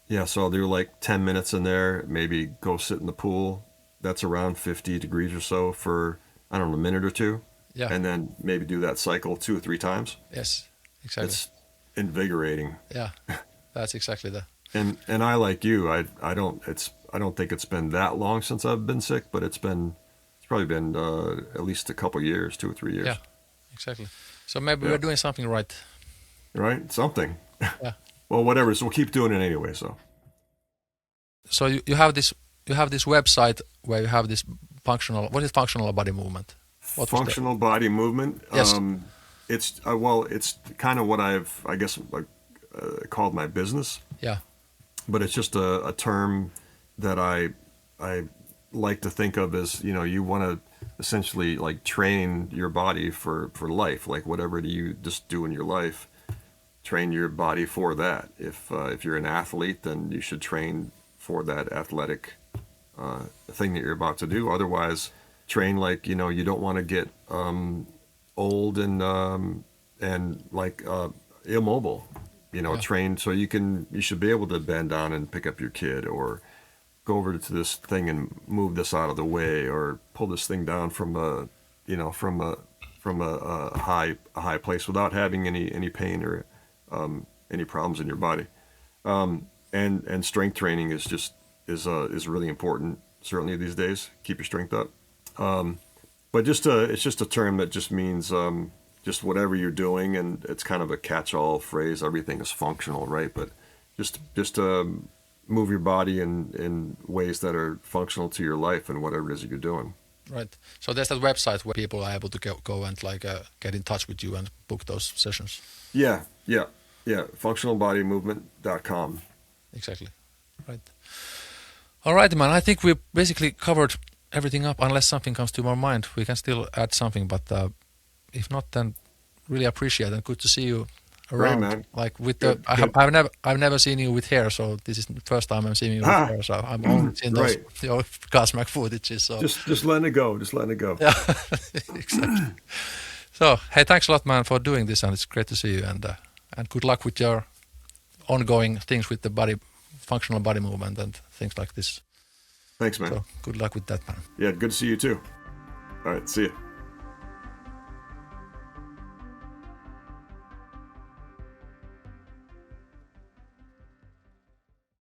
yeah, so I'll do like 10 minutes in there, maybe go sit in the pool. That's around 50 degrees or so for, I don't know, a minute or two. Yeah. And then maybe do that cycle 2 or 3 times. Yes, exactly. It's invigorating. Yeah, that's exactly that. And I, like you, I don't think it's been that long since I've been sick, but it's probably been at least a couple years, 2 or 3 years. Yeah, exactly. So maybe we're doing something right. Right? Something. Yeah. Well, whatever. So we'll keep doing it anyway. So you have this website where you have this functional. What is functional body movement? Functional body movement. Yes. It's it's kind of what I guess called my business. Yeah. But it's just a term that I like to think of as, you want to essentially like train your body for life, like whatever you just do in your life, train your body for that. If you're an athlete, then you should train for that athletic thing that you're about to do. Otherwise, train like, you don't want to get old and like immobile. Train so you should be able to bend down and pick up your kid, or go over to this thing and move this out of the way, or pull this thing down from a high place without having any pain or any problems in your body. And strength training is really important. certainly these days. Keep your strength up. But it's just a term that just means just whatever you're doing, and it's kind of a catch-all phrase. Everything is functional, right? But just move your body in ways that are functional to your life and whatever it is that you're doing. Right. So there's that website where people are able to go and like get in touch with you and book those sessions. Yeah. Functionalbodymovement.com. Exactly. Right. All right, man. I think we basically covered everything up. Unless something comes to our mind, we can still add something. But if not, then really appreciate it and good to see you around. Right, man. Like with Good, I've never seen you with hair, so this is the first time I'm seeing you with hair. So I'm only seeing those Godsmack footages. So just letting it go. Just letting it go. Yeah, exactly. So hey, thanks a lot, man, for doing this, and it's great to see you. And good luck with your ongoing things with the functional body movement and things like this. Thanks, man. So good luck with that, man. Yeah, good to see you too. All right, see you.